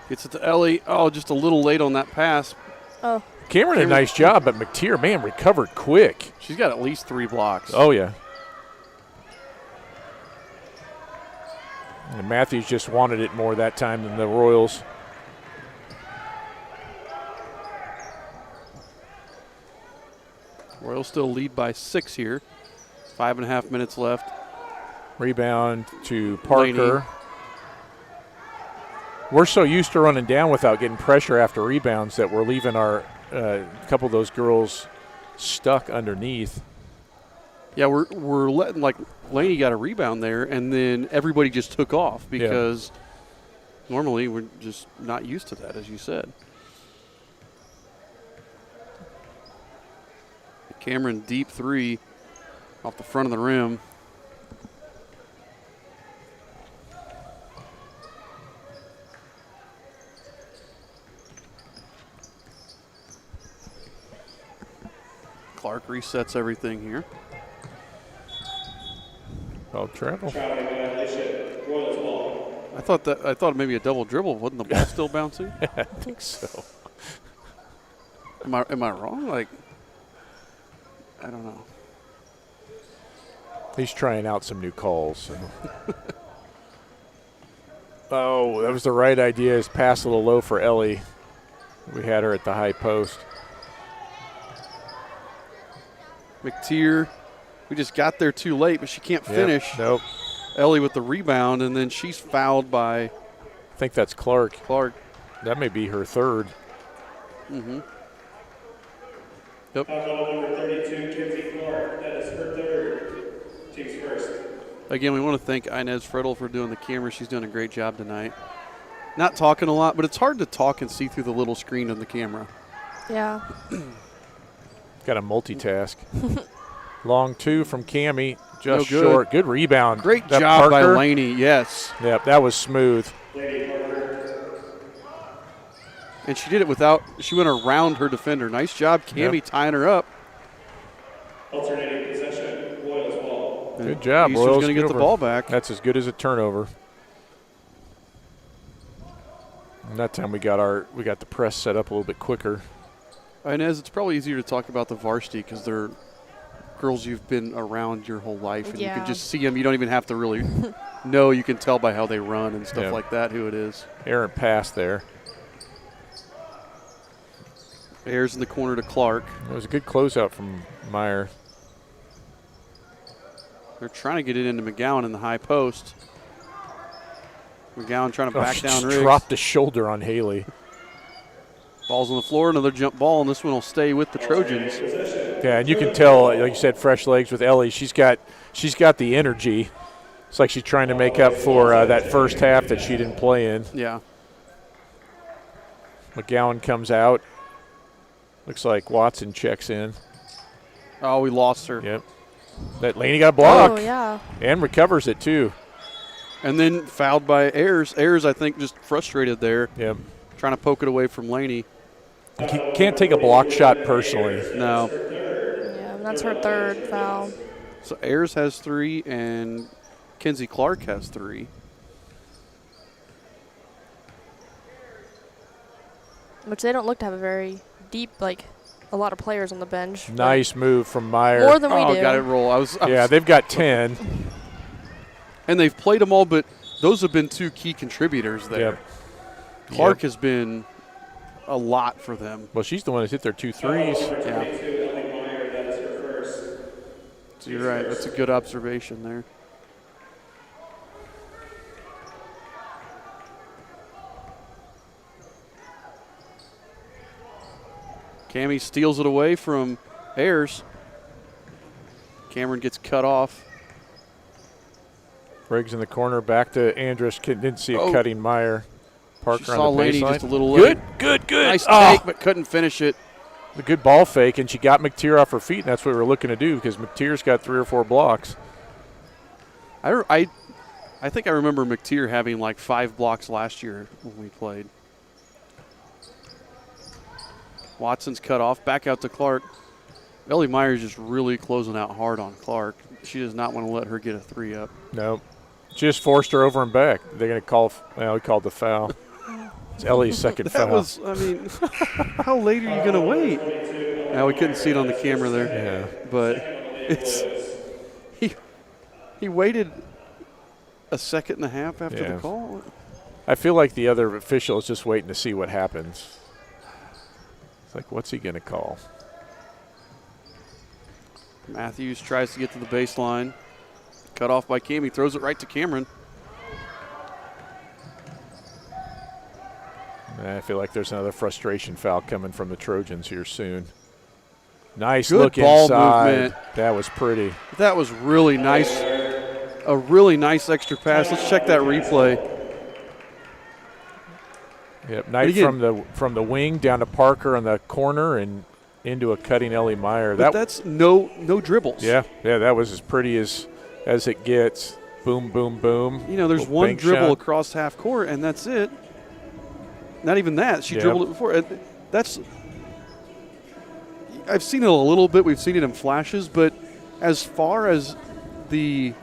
Gets it to Ellie. Oh, just a little late on that pass. Oh. Cameron did a nice job, but McTeer, man, recovered quick. She's got at least 3 blocks. Oh, yeah. And Matthews just wanted it more that time than the Royals. Royals still lead by 6 here. 5.5 minutes left. Rebound to Parker. Laney. We're so used to running down without getting pressure after rebounds that we're leaving our couple of those girls stuck underneath. Yeah, we're letting, like, Laney got a rebound there, and then everybody just took off because normally we're just not used to that, as you said. Cameron deep 3 off the front of the rim. Clark resets everything here. Oh, travel. I thought maybe a double dribble. Wasn't the ball still bouncing? I think so. Am I wrong? Like, I don't know. He's trying out some new calls. So. Oh, that was the right idea. Is pass a little low for Ellie. We had her at the high post. McTeer, we just got there too late, but she can't finish. Nope. Ellie with the rebound, and then she's fouled by. I think that's Clark. Clark. That may be her third. Mm-hmm. Yep. Number 32, Kinsey Clark. That is her third. Team's first. Again, we want to thank Inez Friddle for doing the camera. She's doing a great job tonight. Not talking a lot, but it's hard to talk and see through the little screen of the camera. Yeah. Got to multitask. Long 2 from Cammie, just good. short. Good rebound. Great that job by Parker. Laney, yes. Yep, that was smooth. And she did it without, she went around her defender. Nice job, Cammie, tying her up. Alternating possession, Royals ball. Good job, Easter's Royals. going to get the ball back. That's as good as a turnover. And that time we got the press set up a little bit quicker. Inez, it's probably easier to talk about the varsity because they're girls you've been around your whole life, and you can just see them. You don't even have to really know. You can tell by how they run and stuff like that who it is. Errant pass there. Ayers in the corner to Clark. It was a good closeout from Meyer. They're trying to get it into McGowan in the high post. McGowan trying to back down Riggs. Dropped the shoulder on Haley. Ball's on the floor, another jump ball, and this one will stay with the Trojans. Yeah, and you can tell, like you said, fresh legs with Ellie. She's got the energy. It's like she's trying to make up for that first half that she didn't play in. Yeah. McGowan comes out. Looks like Watson checks in. Oh, we lost her. Yep. That Laney got a block. Oh, yeah. And recovers it, too. And then fouled by Ayers. Ayers, I think, just frustrated there. Yep. Trying to poke it away from Laney. You can't take a block shot personally. No. Yeah, that's her third foul. So Ayers has 3, and Kenzie Clark has 3. Which they don't look to have a very deep, like, a lot of players on the bench. Nice move from Meyer. More than we do. Oh, got it roll. Yeah, they've got 10. And they've played them all, but those have been 2 key contributors there. Yep. Clark has been a lot for them. Well, she's the one that's hit their 2 threes. Yeah. So you're right. That's a good observation there. Cammie steals it away from Ayers. Cameron gets cut off. Riggs in the corner, back to Andrus. Didn't see it cutting Meyer. Parker She on saw the Laney baseline. just a little late. Good. Nice take, but couldn't finish it. A good ball fake, and she got McTeer off her feet, and that's what we were looking to do because McTeer's got 3 or 4 blocks. I think I remember McTeer having like 5 blocks last year when we played. Watson's cut off, back out to Clark. Ellie Meyer's just really closing out hard on Clark. She does not want to let her get a 3 up. No. Just forced her over and back. They're going to call, we called the foul. It's Ellie's second foul. That was, I mean, how late are you going to wait? Now we couldn't see it on the camera there. Yeah. But it's, he waited a second and a half after the call. I feel like the other official is just waiting to see what happens. It's like, what's he going to call? Matthews tries to get to the baseline. Cut off by Cammie. Throws it right to Cameron. I feel like there's another frustration foul coming from the Trojans here soon. Nice Good look ball inside. movement. That was pretty. That was really nice. A really nice extra pass. Let's check that replay. Yep, nice from the wing down to Parker on the corner and into a cutting Ellie Meyer. But that's no dribbles. Yeah, that was as pretty as it gets. Boom, boom, boom. You know, there's Little one bank dribble shot. across half court, and that's it. Not even that. She dribbled it before. That's. I've seen it a little bit. We've seen it in flashes, but as far as the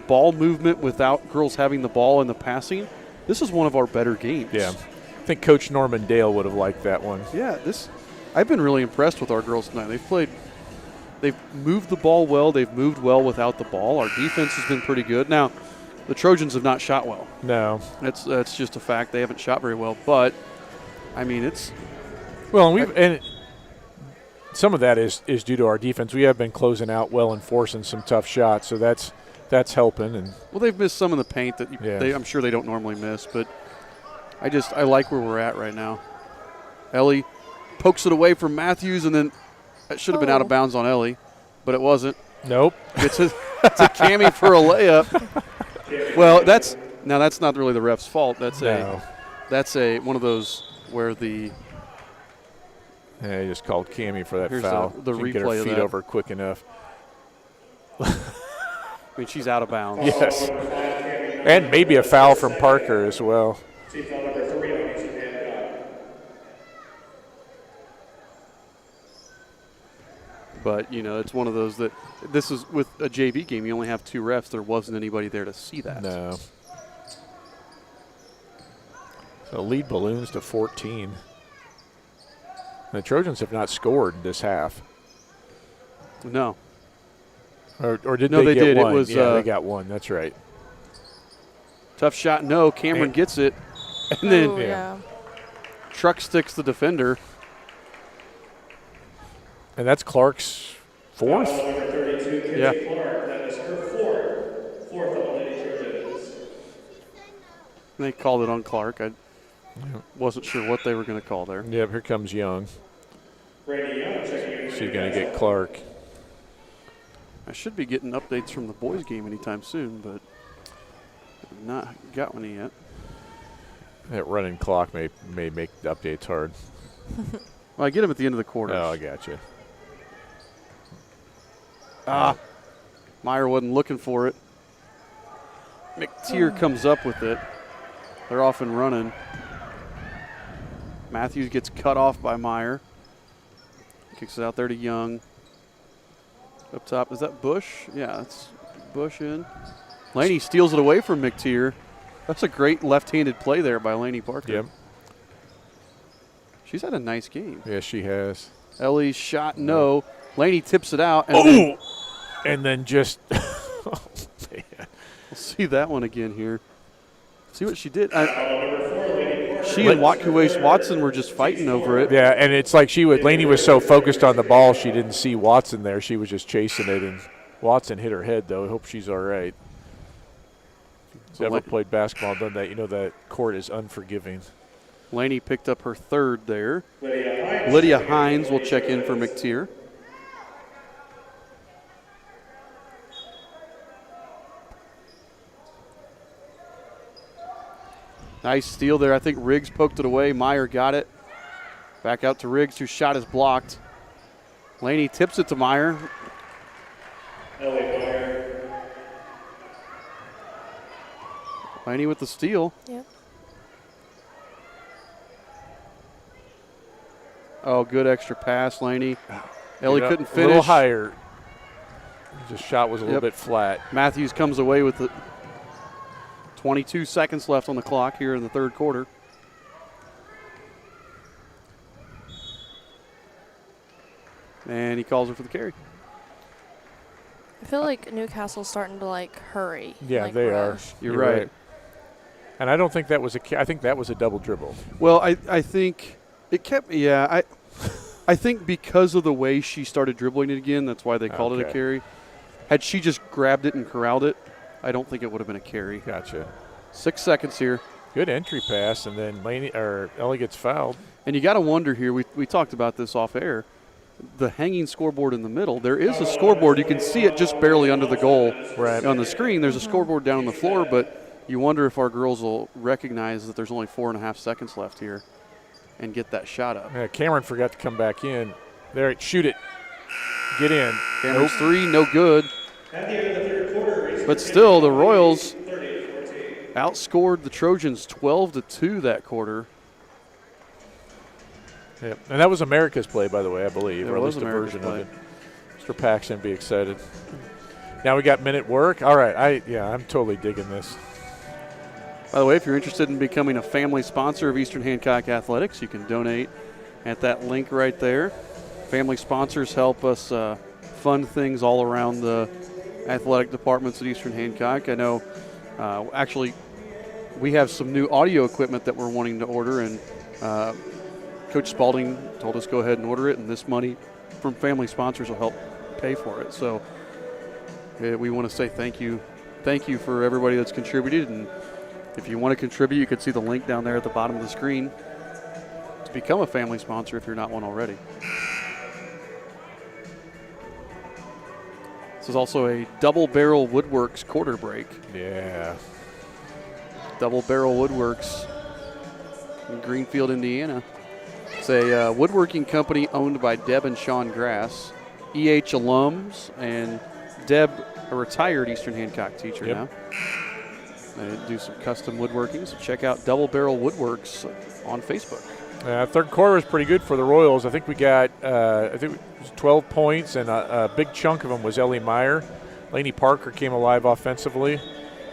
ball movement without girls having the ball and the passing, this is one of our better games. Yeah. I think Coach Norman Dale would have liked that one. Yeah, I've been really impressed with our girls tonight. They've moved the ball well. They've moved well without the ball. Our defense has been pretty good. Now, the Trojans have not shot well. No. That's just a fact. They haven't shot very well. But, I mean, it's – Well, and some of that is due to our defense. We have been closing out well and forcing some tough shots, so that's helping. And well, they've missed some of the paint that I'm sure they don't normally miss. But I like where we're at right now. Ellie pokes it away from Matthews, and then it should have been out of bounds on Ellie, but it wasn't. Nope. It's a Cammie for a layup. Well, that's not really the ref's fault. That's one of those where the he just called Cammie for that here's foul. The She replay get her of feet that. over quick enough. I mean, she's out of bounds. Yes. And maybe a foul from Parker as well. Team foul number 3 on Eastern Hancock. But, it's one of those that this is with a JV game. You only have 2 refs. There wasn't anybody there to see that. No. So lead balloons to 14. The Trojans have not scored this half. No. Or did no, they get did. one? It was, they got one. That's right. Tough shot. No. Cameron gets it. And then truck sticks the defender. And that's Clark's fourth? Number 32, Kaylee Yeah. Clark. That is her fourth on the Lady Trojans. They called it on Clark. I wasn't sure what they were going to call there. Yep, here comes Young. Randy Young checking in. She's going to get Clark. I should be getting updates from the boys' game anytime soon, but I've not got one yet. That running clock may make the updates hard. Well, I get them at the end of the quarter. Oh, I got you. Meyer wasn't looking for it. McTeer comes up with it. They're off and running. Matthews gets cut off by Meyer. Kicks it out there to Young. Up top, is that Bush? Yeah, that's Bush in. Laney steals it away from McTeer. That's a great left-handed play there by Laney Parker. Yep. She's had a nice game. Yes, she has. Ellie's shot, no. Laney tips it out. And and then just – oh, man. We'll see that one again here. See what she did. She and Watkins Watson were just fighting over it. Yeah, and it's like Laney was so focused on the ball she didn't see Watson there. She was just chasing it, and Watson hit her head, though. I hope she's all right. If you've ever played basketball and done that, you know that court is unforgiving. Laney picked up her third there. Lydia Hines will check in for McTeer. Nice steal there. I think Riggs poked it away. Meyer got it. Back out to Riggs, whose shot is blocked. Laney tips it to Meyer. Laney with the steal. Yep. Oh, good extra pass, Laney. Ellie couldn't finish. A little higher. Just shot was a little bit flat. Matthews comes away with it. 22 seconds left on the clock here in the third quarter. And he calls her for the carry. I feel like Newcastle's starting to hurry. Yeah, like they rush. are. You're right. And I don't think that was I think that was a double dribble. Well, I think it kept. Yeah, I think because of the way she started dribbling it again, that's why they called it a carry. Had she just grabbed it and corralled it, I don't think it would have been a carry. Gotcha. 6 seconds here. Good entry pass, and then Ellie gets fouled. And you got to wonder here. We talked about this off air. The hanging scoreboard in the middle. There is a scoreboard. You can see it just barely under the goal on the screen. There's a scoreboard down on the floor, but you wonder if our girls will recognize that there's only 4.5 seconds left here and get that shot up. Yeah, Cameron forgot to come back in. There, shoot it. Get in. Cameron's three, no good. But still, the Royals outscored the Trojans 12-2 that quarter. Yep. And that was America's play, by the way, I believe. It or at was least a America's version play. of it. Mr. Paxton be excited. Now we got minute work. All right. I'm totally digging this. By the way, if you're interested in becoming a family sponsor of Eastern Hancock Athletics, you can donate at that link right there. Family sponsors help us fund things all around the athletic departments at Eastern Hancock. I know, actually, we have some new audio equipment that we're wanting to order, and Coach Spalding told us go ahead and order it, and this money from family sponsors will help pay for it. So we want to say thank you for everybody that's contributed, and if you want to contribute, you can see the link down there at the bottom of the screen to become a family sponsor if you're not one already. This is also a Double Barrel Woodworks quarter break. Yeah. Double Barrel Woodworks in Greenfield, Indiana. It's a woodworking company owned by Deb and Sean Grass, EH alums, and Deb, a retired Eastern Hancock teacher now. They do some custom woodworking, so check out Double Barrel Woodworks on Facebook. Third quarter was pretty good for the Royals. I think we got, it was 12 points, and a big chunk of them was Ellie Meyer. Laney Parker came alive offensively,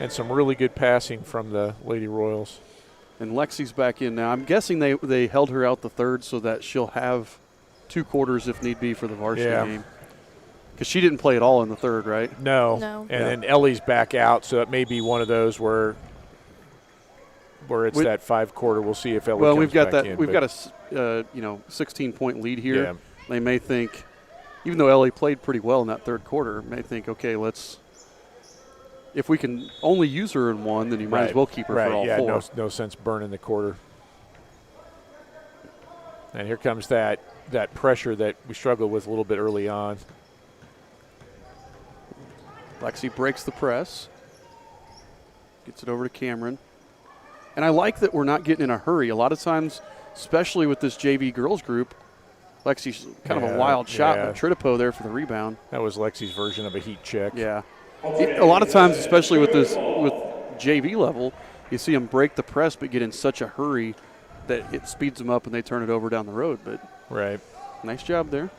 and some really good passing from the Lady Royals. And Lexi's back in now. I'm guessing they held her out the third so that she'll have 2 quarters if need be for the varsity game. Because she didn't play at all in the third, right? No. And then Ellie's back out, so it may be one of those where where it's that 5-quarter. We'll see if Ellie well, comes we've got back that. in, We've got a 16-point lead here. Yeah. They may think, even though Ellie played pretty well in that third quarter, may think, okay, if we can only use her in one, then you might as well keep her for all four. No sense burning the quarter. And here comes that pressure that we struggled with a little bit early on. Lexi breaks the press. Gets it over to Cameron. And I like that we're not getting in a hurry. A lot of times, especially with this JV girls group, Lexi's kind of a wild shot, but Tritipo there for the rebound. That was Lexi's version of a heat check. Yeah. A lot of times, especially with JV level, you see them break the press but get in such a hurry that it speeds them up and they turn it over down the road. But nice job there.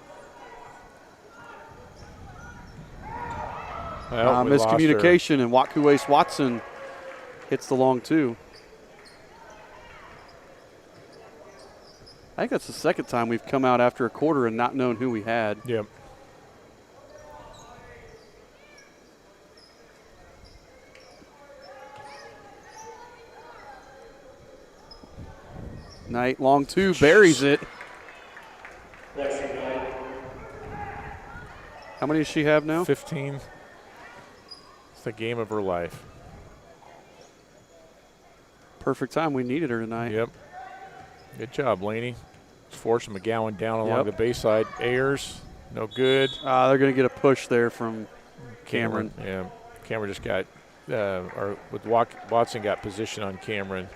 Well, miscommunication, and Wakuace Watson hits the long two. I think that's the second time we've come out after a quarter and not known who we had. Yep. Knight, long two, buries it. How many does she have now? 15. It's the game of her life. Perfect time. We needed her tonight. Yep. Good job, Laney. Forcing McGowan down along the baseline. Ayers, no good. They're going to get a push there from Cameron. Yeah. Cameron just got, Watson got position on Cameron.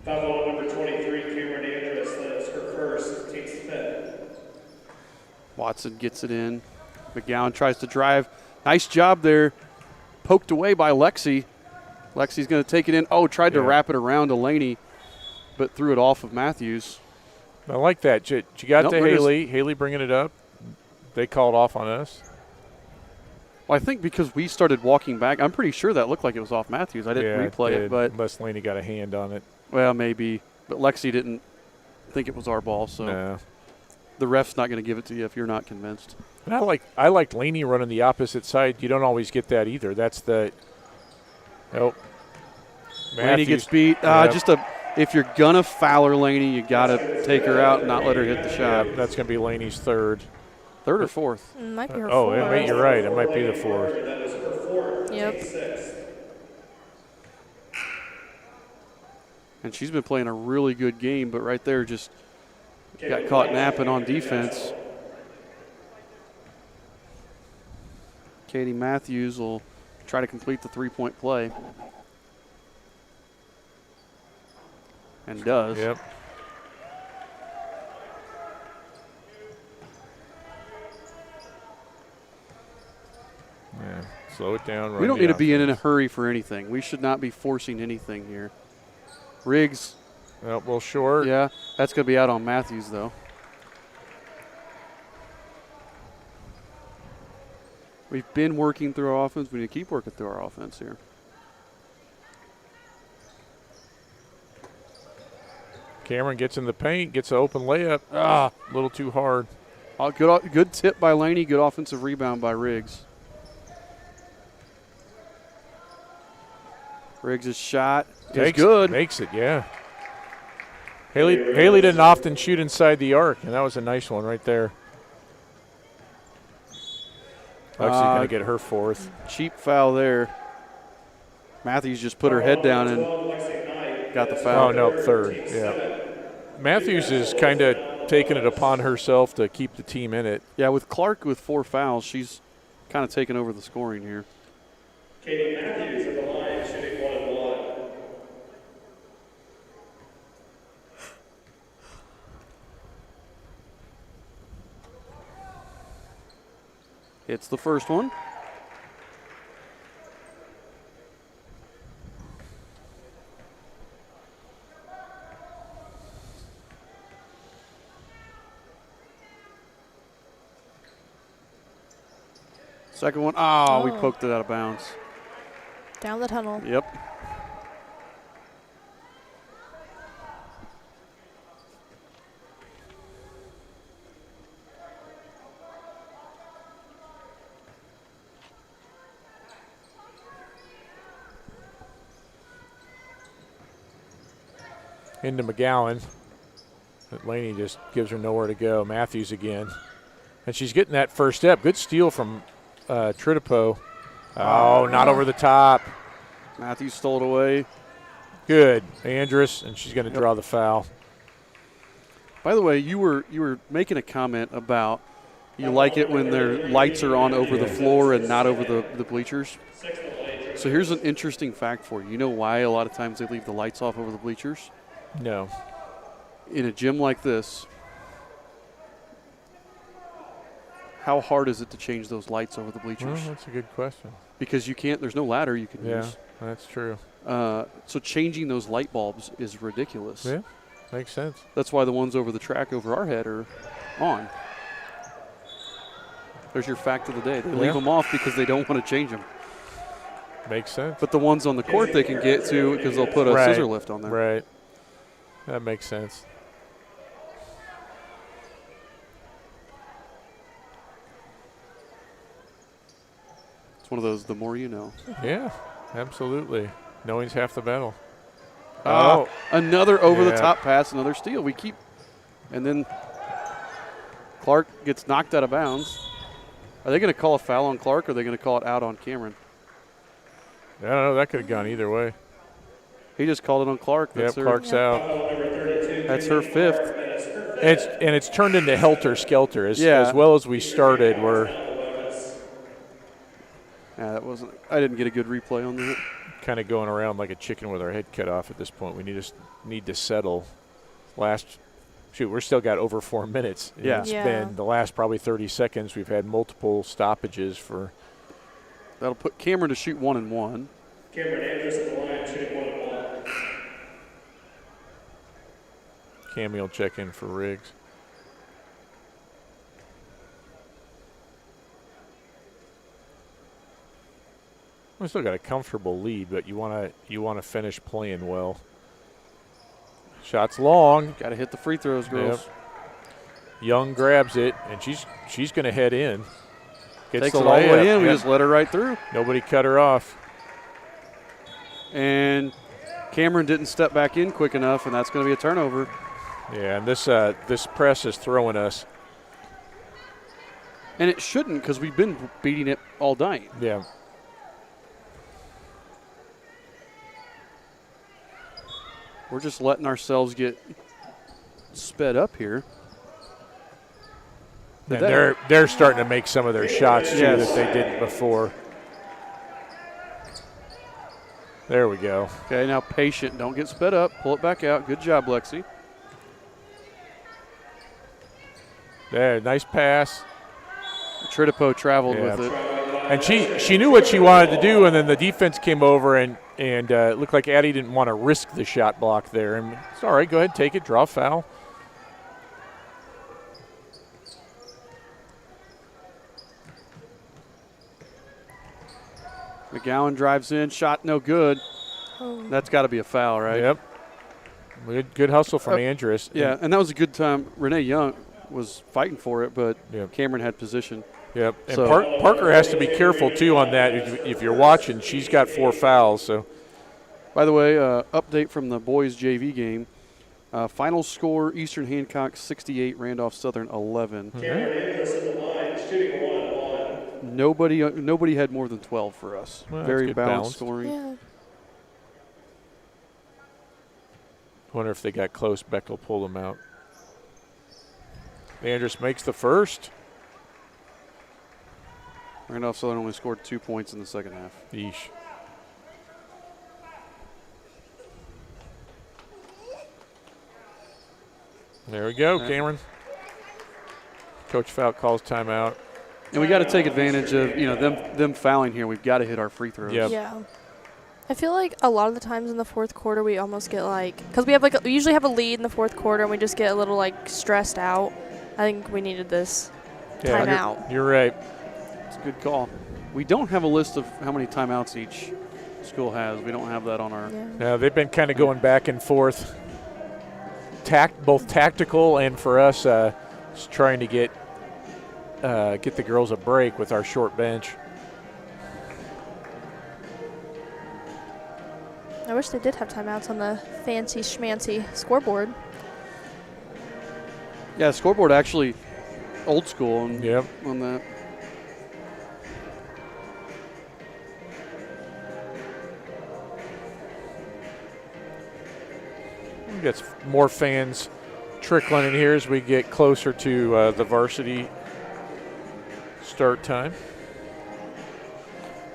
Foul number 23, Cameron Andrus. That's her first, team's fifth. Watson gets it in. McGowan tries to drive. Nice job there. Poked away by Lexi. Lexi's going to take it in. Tried to wrap it around Delaney, but threw it off of Matthews. I like that. She got to Haley. Haley bringing it up. They called off on us. Well, I think because we started walking back, I'm pretty sure that looked like it was off Matthews. I didn't replay it, but unless Laney got a hand on it. Well, maybe, but Lexi didn't think it was our ball, so the ref's not going to give it to you if you're not convinced. And I like Laney running the opposite side. You don't always get that either. That's the Laney gets beat. If you're gonna foul her, Laney, you gotta take her out and not let her hit the shot. That's gonna be Laney's third or fourth. It might be her fourth. You're right. It might be the fourth. Yep. And she's been playing a really good game, but right there just got caught napping on defense. Katie Matthews will try to complete the three-point play. And does. Yep. Yeah, slow it down. We don't need to be in a hurry for anything. We should not be forcing anything here. Riggs. Well, short. Yeah, that's going to be out on Matthews, though. We've been working through our offense. We need to keep working through our offense here. Cameron gets in the paint, gets an open layup. A little too hard. Good tip by Laney. Good offensive rebound by Riggs. Riggs' shot is good. Makes it, yeah. Haley didn't often shoot inside the arc, and that was a nice one right there. Lexi's going to get her fourth. Cheap foul there. Matthews just put her head down and got the foul. Oh, no, third, yeah. Matthews is kind of taking it upon herself to keep the team in it. Yeah, with Clark with 4 fouls, she's kind of taking over the scoring here. Katie Matthews at the line, shooting 1-1. It's the first one. Second one. We poked it out of bounds. Down the tunnel. Yep. into McGowan. But Laney just gives her nowhere to go. Matthews again. And she's getting that first step. Good steal from Tritipo. Oh, not over the top. Matthews stole it away. Good. Andrus, and she's going to draw the foul. By the way, you were making a comment about you like it when their lights are on over the floor and not over the bleachers. So here's an interesting fact for you. You know why a lot of times they leave the lights off over the bleachers? No. In a gym like this, how hard is it to change those lights over the bleachers? Well, that's a good question. Because you can't, there's no ladder you can use. Yeah, that's true. So changing those light bulbs is ridiculous. Yeah, makes sense. That's why the ones over the track over our head are on. There's your fact of the day. They leave them off because they don't want to change them. Makes sense. But the ones on the court they can get to because they'll put a scissor lift on there. Right. That makes sense. It's one of those, the more you know. Yeah, absolutely. Knowing's half the battle. Another over-the-top pass, another steal. And then Clark gets knocked out of bounds. Are they going to call a foul on Clark or are they going to call it out on Cameron? I don't know. That could have gone either way. He just called it on Clark. Clark's out. That's her fifth. It's turned into helter-skelter. As well as we started, Yeah, that wasn't. I didn't get a good replay on that. Kind of going around like a chicken with our head cut off at this point. We need to settle. We're still got over 4 minutes. Yeah. It's been the last probably 30 seconds. We've had multiple stoppages for. That'll put Cameron to shoot 1 and 1. Cameron Andrews at the line shooting 1 and 1. Cammy will check in for Riggs. We still got a comfortable lead, but you want to finish playing well. Shots long. Got to hit the free throws, girls. Yep. Young grabs it, and she's going to head in. Takes it all the way in. We just let her right through. Nobody cut her off. And Cameron didn't step back in quick enough, and that's going to be a turnover. Yeah, and this press is throwing us. And it shouldn't because we've been beating it all night. Yeah. We're just letting ourselves get sped up here. And they're starting to make some of their shots, too, that they didn't before. There we go. Okay, now patient. Don't get sped up. Pull it back out. Good job, Lexi. There, nice pass. Tritipo traveled with it. And she knew what she wanted to do, and then the defense came over, and it looked like Addie didn't want to risk the shot block there. And it's all right, go ahead, take it, draw a foul. McGowan drives in, shot no good. That's got to be a foul, right? Yep. Good hustle from Andrus. Yeah, and that was a good time. Renee Young was fighting for it, but Cameron had position. Yep, and so Parker has to be careful, too, on that. If you're watching, she's got 4 fouls. So, by the way, update from the boys' JV game. Final score, Eastern Hancock 68, Randolph Southern 11. Cameron Andrews at the line shooting 1 and 1. Nobody had more than 12 for us. Well, very balanced scoring. Yeah. Wonder if they got close. Beck will pull them out. Andrus makes the first. Randolph Southern only scored 2 points in the second half. Yeesh. There we go, Cameron. Coach Falk calls timeout. And we got to take advantage of them fouling here. We've got to hit our free throws. Yep. Yeah. I feel like a lot of the times in the fourth quarter we almost get because we usually have a lead in the fourth quarter and we just get a little stressed out. I think we needed this timeout. You're right. It's a good call. We don't have a list of how many timeouts each school has. We don't have that on our. Yeah, they've been kind of going back and forth. Both tactical and for us, just trying to get the girls a break with our short bench. I wish they did have timeouts on the fancy schmancy scoreboard. Yeah, scoreboard actually old school on that. We get more fans trickling in here as we get closer to the varsity start time.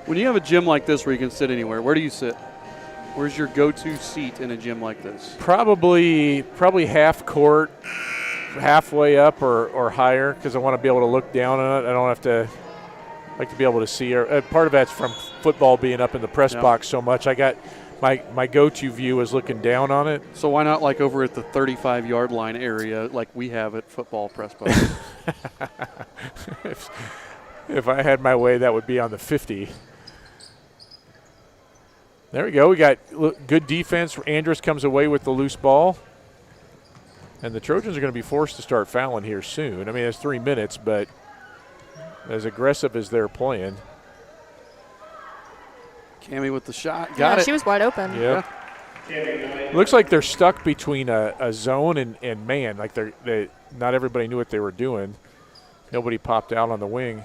When you have a gym like this where you can sit anywhere, where do you sit? Where's your go-to seat in a gym like this? Probably half court, halfway up or higher, because I want to be able to look down on it. I don't have to like to be able to see her. Part of that's from football being up in the press box so much. I got my go-to view is looking down on it. So why not like over at the 35-yard line area like we have at football press box? If I had my way, that would be on the 50. There we go. We got good defense. Andrus comes away with the loose ball. And the Trojans are going to be forced to start fouling here soon. I mean, it's 3 minutes, but as aggressive as they're playing. Cammie with the shot. Got it. She was wide open. Yeah. Looks like they're stuck between a zone and man. Like they not everybody knew what they were doing. Nobody popped out on the wing.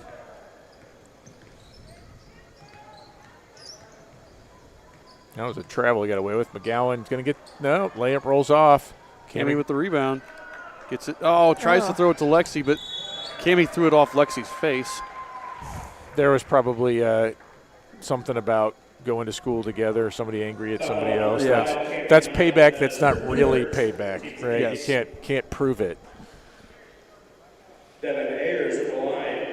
That was a travel he got away with. McGowan's going to get – no, layup rolls off. Cammie with the rebound. Gets it. Oh, tries to throw it to Lexi, but Cammie threw it off Lexi's face. There was probably something about going to school together, somebody angry at somebody else. Yeah. That's payback that's not really payback, right? Yes. You can't prove it.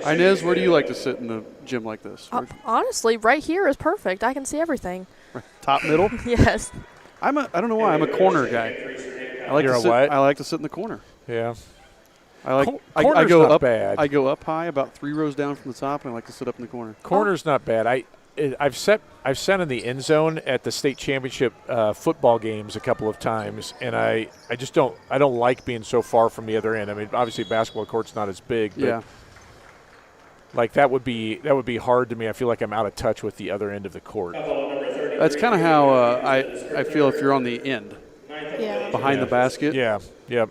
Inez, where do you like to sit in a gym like this? Honestly, right here is perfect. I can see everything. Top middle? Yes. I don't know why. I'm a corner guy. I like You're to a sit, what? I like to sit in the corner. Yeah. I Corner's go not up bad. I go up high, about 3 rows down from the top, and I like to sit up in the corner. Corner's not bad. I've sat in the end zone at the state championship football games a couple of times, and I just don't like being so far from the other end. I mean, obviously basketball court's not as big, but like that would be hard to me. I feel like I'm out of touch with the other end of the court. That's kind of how I feel if you're on the end, behind the basket. Yeah, yep.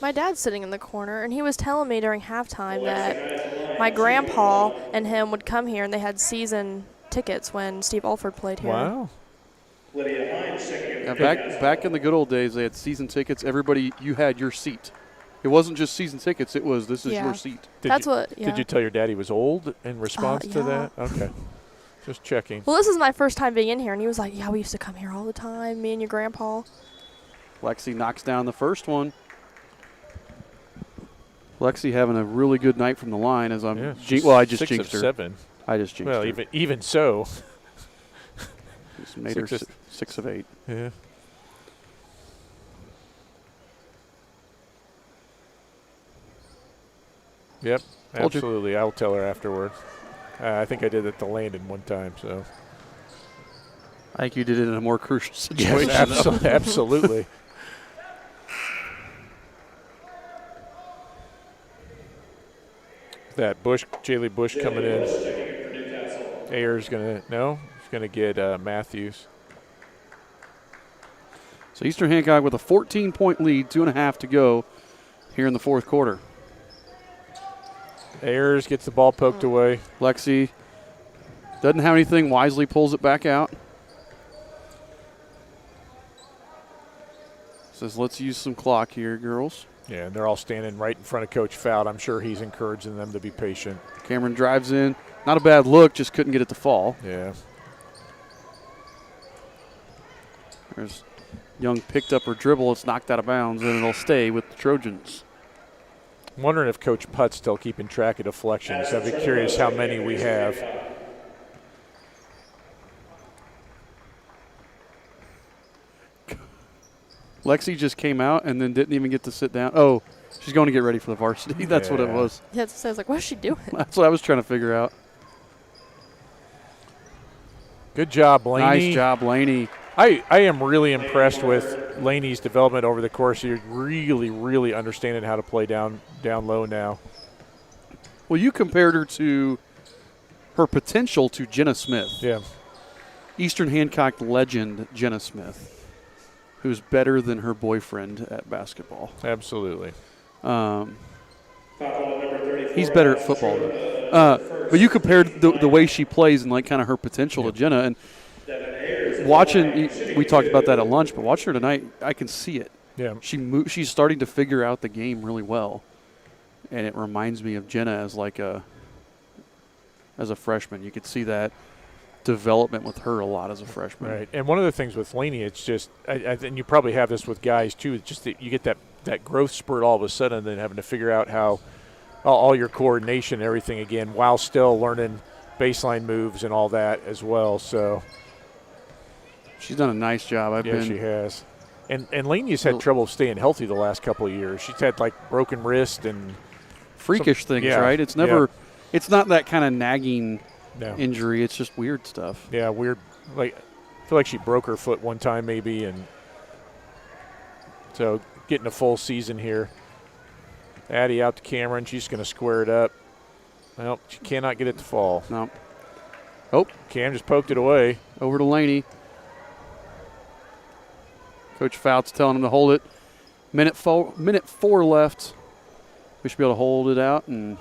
My dad's sitting in the corner, and he was telling me during halftime that my grandpa and him would come here, and they had season tickets when Steve Alford played here. Wow. Yeah, back in the good old days, they had season tickets. Everybody, you had your seat. It wasn't just season tickets. It was, this is your seat. Did you tell your dad he was old in response to that? Okay. Just checking. Well, this is my first time being in here, and he was like, yeah, we used to come here all the time, me and your grandpa. Lexi knocks down the first one. Lexi having a really good night from the line as I'm I just 6 jinxed of her. 7. I just jinxed her. Well, even so. Just made her 6 of 8. Yeah. Yep, absolutely. I'll tell her afterward. I think I did it to Landon one time, so. I think you did it in a more crucial situation. Yes, absolutely. That Jaylee Bush coming in. Ayer's going to, he's going to get Matthews. So Eastern Hancock with a 14-point lead, 2.5 to go here in the fourth quarter. Ayers gets the ball poked away. Lexi doesn't have anything, wisely pulls it back out. Says, let's use some clock here, girls. Yeah, and they're all standing right in front of Coach Fout. I'm sure he's encouraging them to be patient. Cameron drives in. Not a bad look, just couldn't get it to fall. Yeah. There's Young picked up her dribble. It's knocked out of bounds, and it'll stay with the Trojans. I'm wondering if Coach Putt's still keeping track of deflections. I'd be curious how many we have. Lexi just came out and then didn't even get to sit down. Oh, she's going to get ready for the varsity. That's what it was. Yeah, so I was like, what's she doing? That's what I was trying to figure out. Good job, Laney. Nice job, Laney. I am really impressed with Laney's development over the course of years. Really, really understanding how to play down low now. Well, you compared her to her potential to Jenna Smith. Yeah. Eastern Hancock legend Jenna Smith, who's better than her boyfriend at basketball. Absolutely. He's better at football, though. But you compared the way she plays and, like, kind of her potential to Jenna. And watching, we talked about that at lunch, but watching her tonight, I can see it. Yeah. She's starting to figure out the game really well. And it reminds me of Jenna as a freshman. You could see that development with her a lot as a freshman. Right. And one of the things with Laney, it's just, and you probably have this with guys too, it's just that you get that growth spurt all of a sudden, and then having to figure out how all your coordination and everything again while still learning baseline moves and all that as well. So she's done a nice job. She has. And Laney's had trouble staying healthy the last couple of years. She's had like broken wrist and freakish things, right? It's never it's not that kind of nagging injury. It's just weird stuff. Yeah, weird. Like, I feel like she broke her foot one time maybe, and so getting a full season here. Addie out to Cameron. She's going to square it up. Well, she cannot get it to fall. No. Oh. Cam just poked it away. Over to Laney. Coach Fout's telling him to hold it. Minute four left. We should be able to hold it out and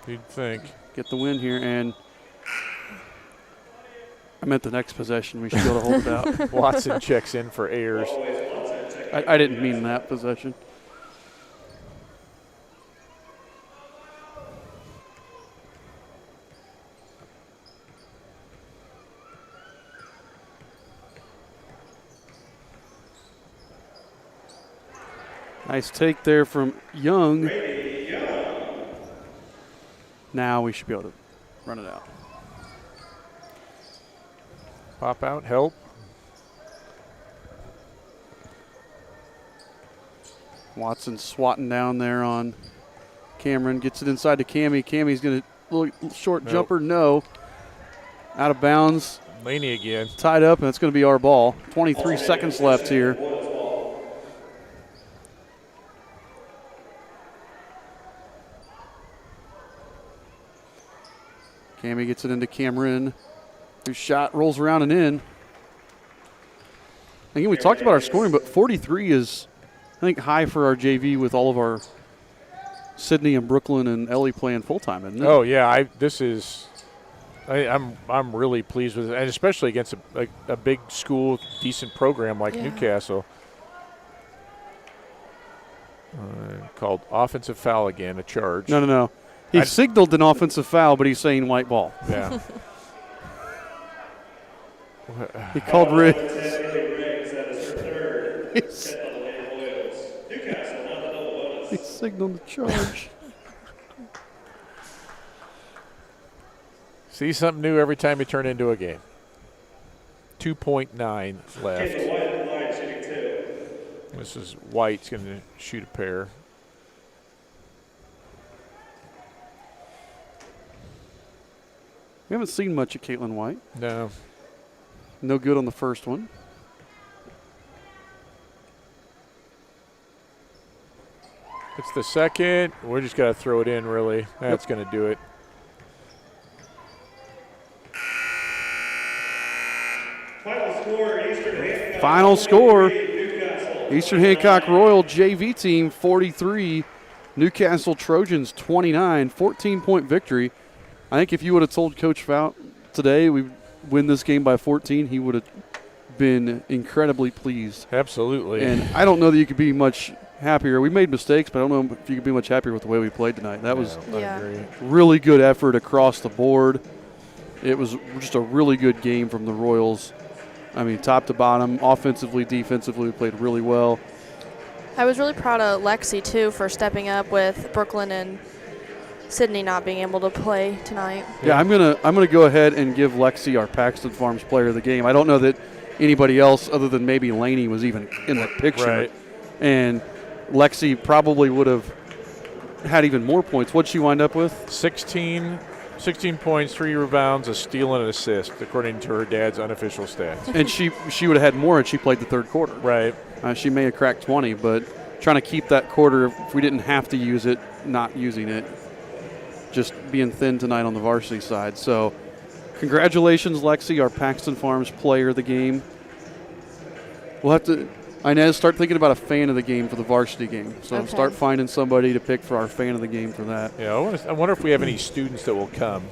you'd think get the win here. And I meant the next possession. We should be able to hold it out. Watson checks in for Ayers. I didn't mean that possession. Nice take there from Young. Now we should be able to run it out. Pop out, help. Watson swatting down there on Cameron. Gets it inside to Cammie. Cammie's going to little short jumper. No. Out of bounds. Laney again. Tied up, and it's going to be our ball. 23 seconds left here. Cammie gets it into Cameron, whose shot rolls around and in. Again, we talked about our scoring, but 43 is, I think, high for our JV with all of our Sydney and Brooklyn and Ellie playing full-time, isn't it? Oh, yeah. I'm really pleased with it, and especially against a big school, decent program like Newcastle. Called offensive foul again, a charge. No. He signaled an offensive foul, but he's saying white ball. Yeah. He called Riggs. He signaled the charge. See something new every time you turn into a game. 2.9 left. This is White's going to shoot a pair. We haven't seen much of Caitlin White. No. No good on the first one. It's the second. We're just got to throw it in, really. That's going to do it. Final score. Eastern Hancock Royal JV team 43. Newcastle Trojans 29. 14-point victory. I think if you would have told Coach Fout today we win this game by 14, he would have been incredibly pleased. Absolutely. And I don't know that you could be much happier. We made mistakes, but I don't know if you could be much happier with the way we played tonight. That was really good effort across the board. It was just a really good game from the Royals. I mean, top to bottom, offensively, defensively, we played really well. I was really proud of Lexi, too, for stepping up with Brooklyn and Sydney not being able to play tonight. Yeah, I'm gonna go ahead and give Lexi our Paxton Farms player of the game. I don't know that anybody else other than maybe Laney was even in that picture. Right. And Lexi probably would have had even more points. What'd she wind up with? 16 points, 3 rebounds, a steal, and an assist, according to her dad's unofficial stats. And she would have had more had she played the third quarter. Right. She may have cracked 20, but trying to keep that quarter, if we didn't have to use it, not using it. Just being thin tonight on the varsity side. So Congratulations, Lexi, our Paxton Farms player of the game. We'll have to, Inez, start thinking about a fan of the game for the varsity game. So start finding somebody to pick for our fan of the game for that. Yeah, I wonder if we have any students that will come.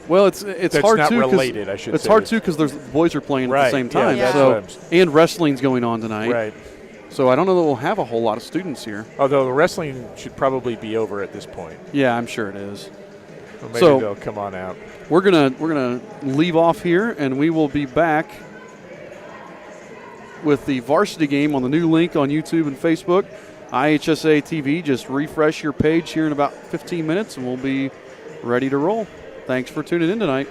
Well, it's That's hard not too. related, I should it's say. hard too because there's boys are playing at the same time. Yeah, so and wrestling's going on tonight. Right. So I don't know that we'll have a whole lot of students here. Although the wrestling should probably be over at this point. Yeah, I'm sure it is. Well, maybe so they'll come on out. We're gonna leave off here, and we will be back with the varsity game on the new link on YouTube and Facebook. IHSA TV. Just refresh your page here in about 15 minutes, and we'll be ready to roll. Thanks for tuning in tonight.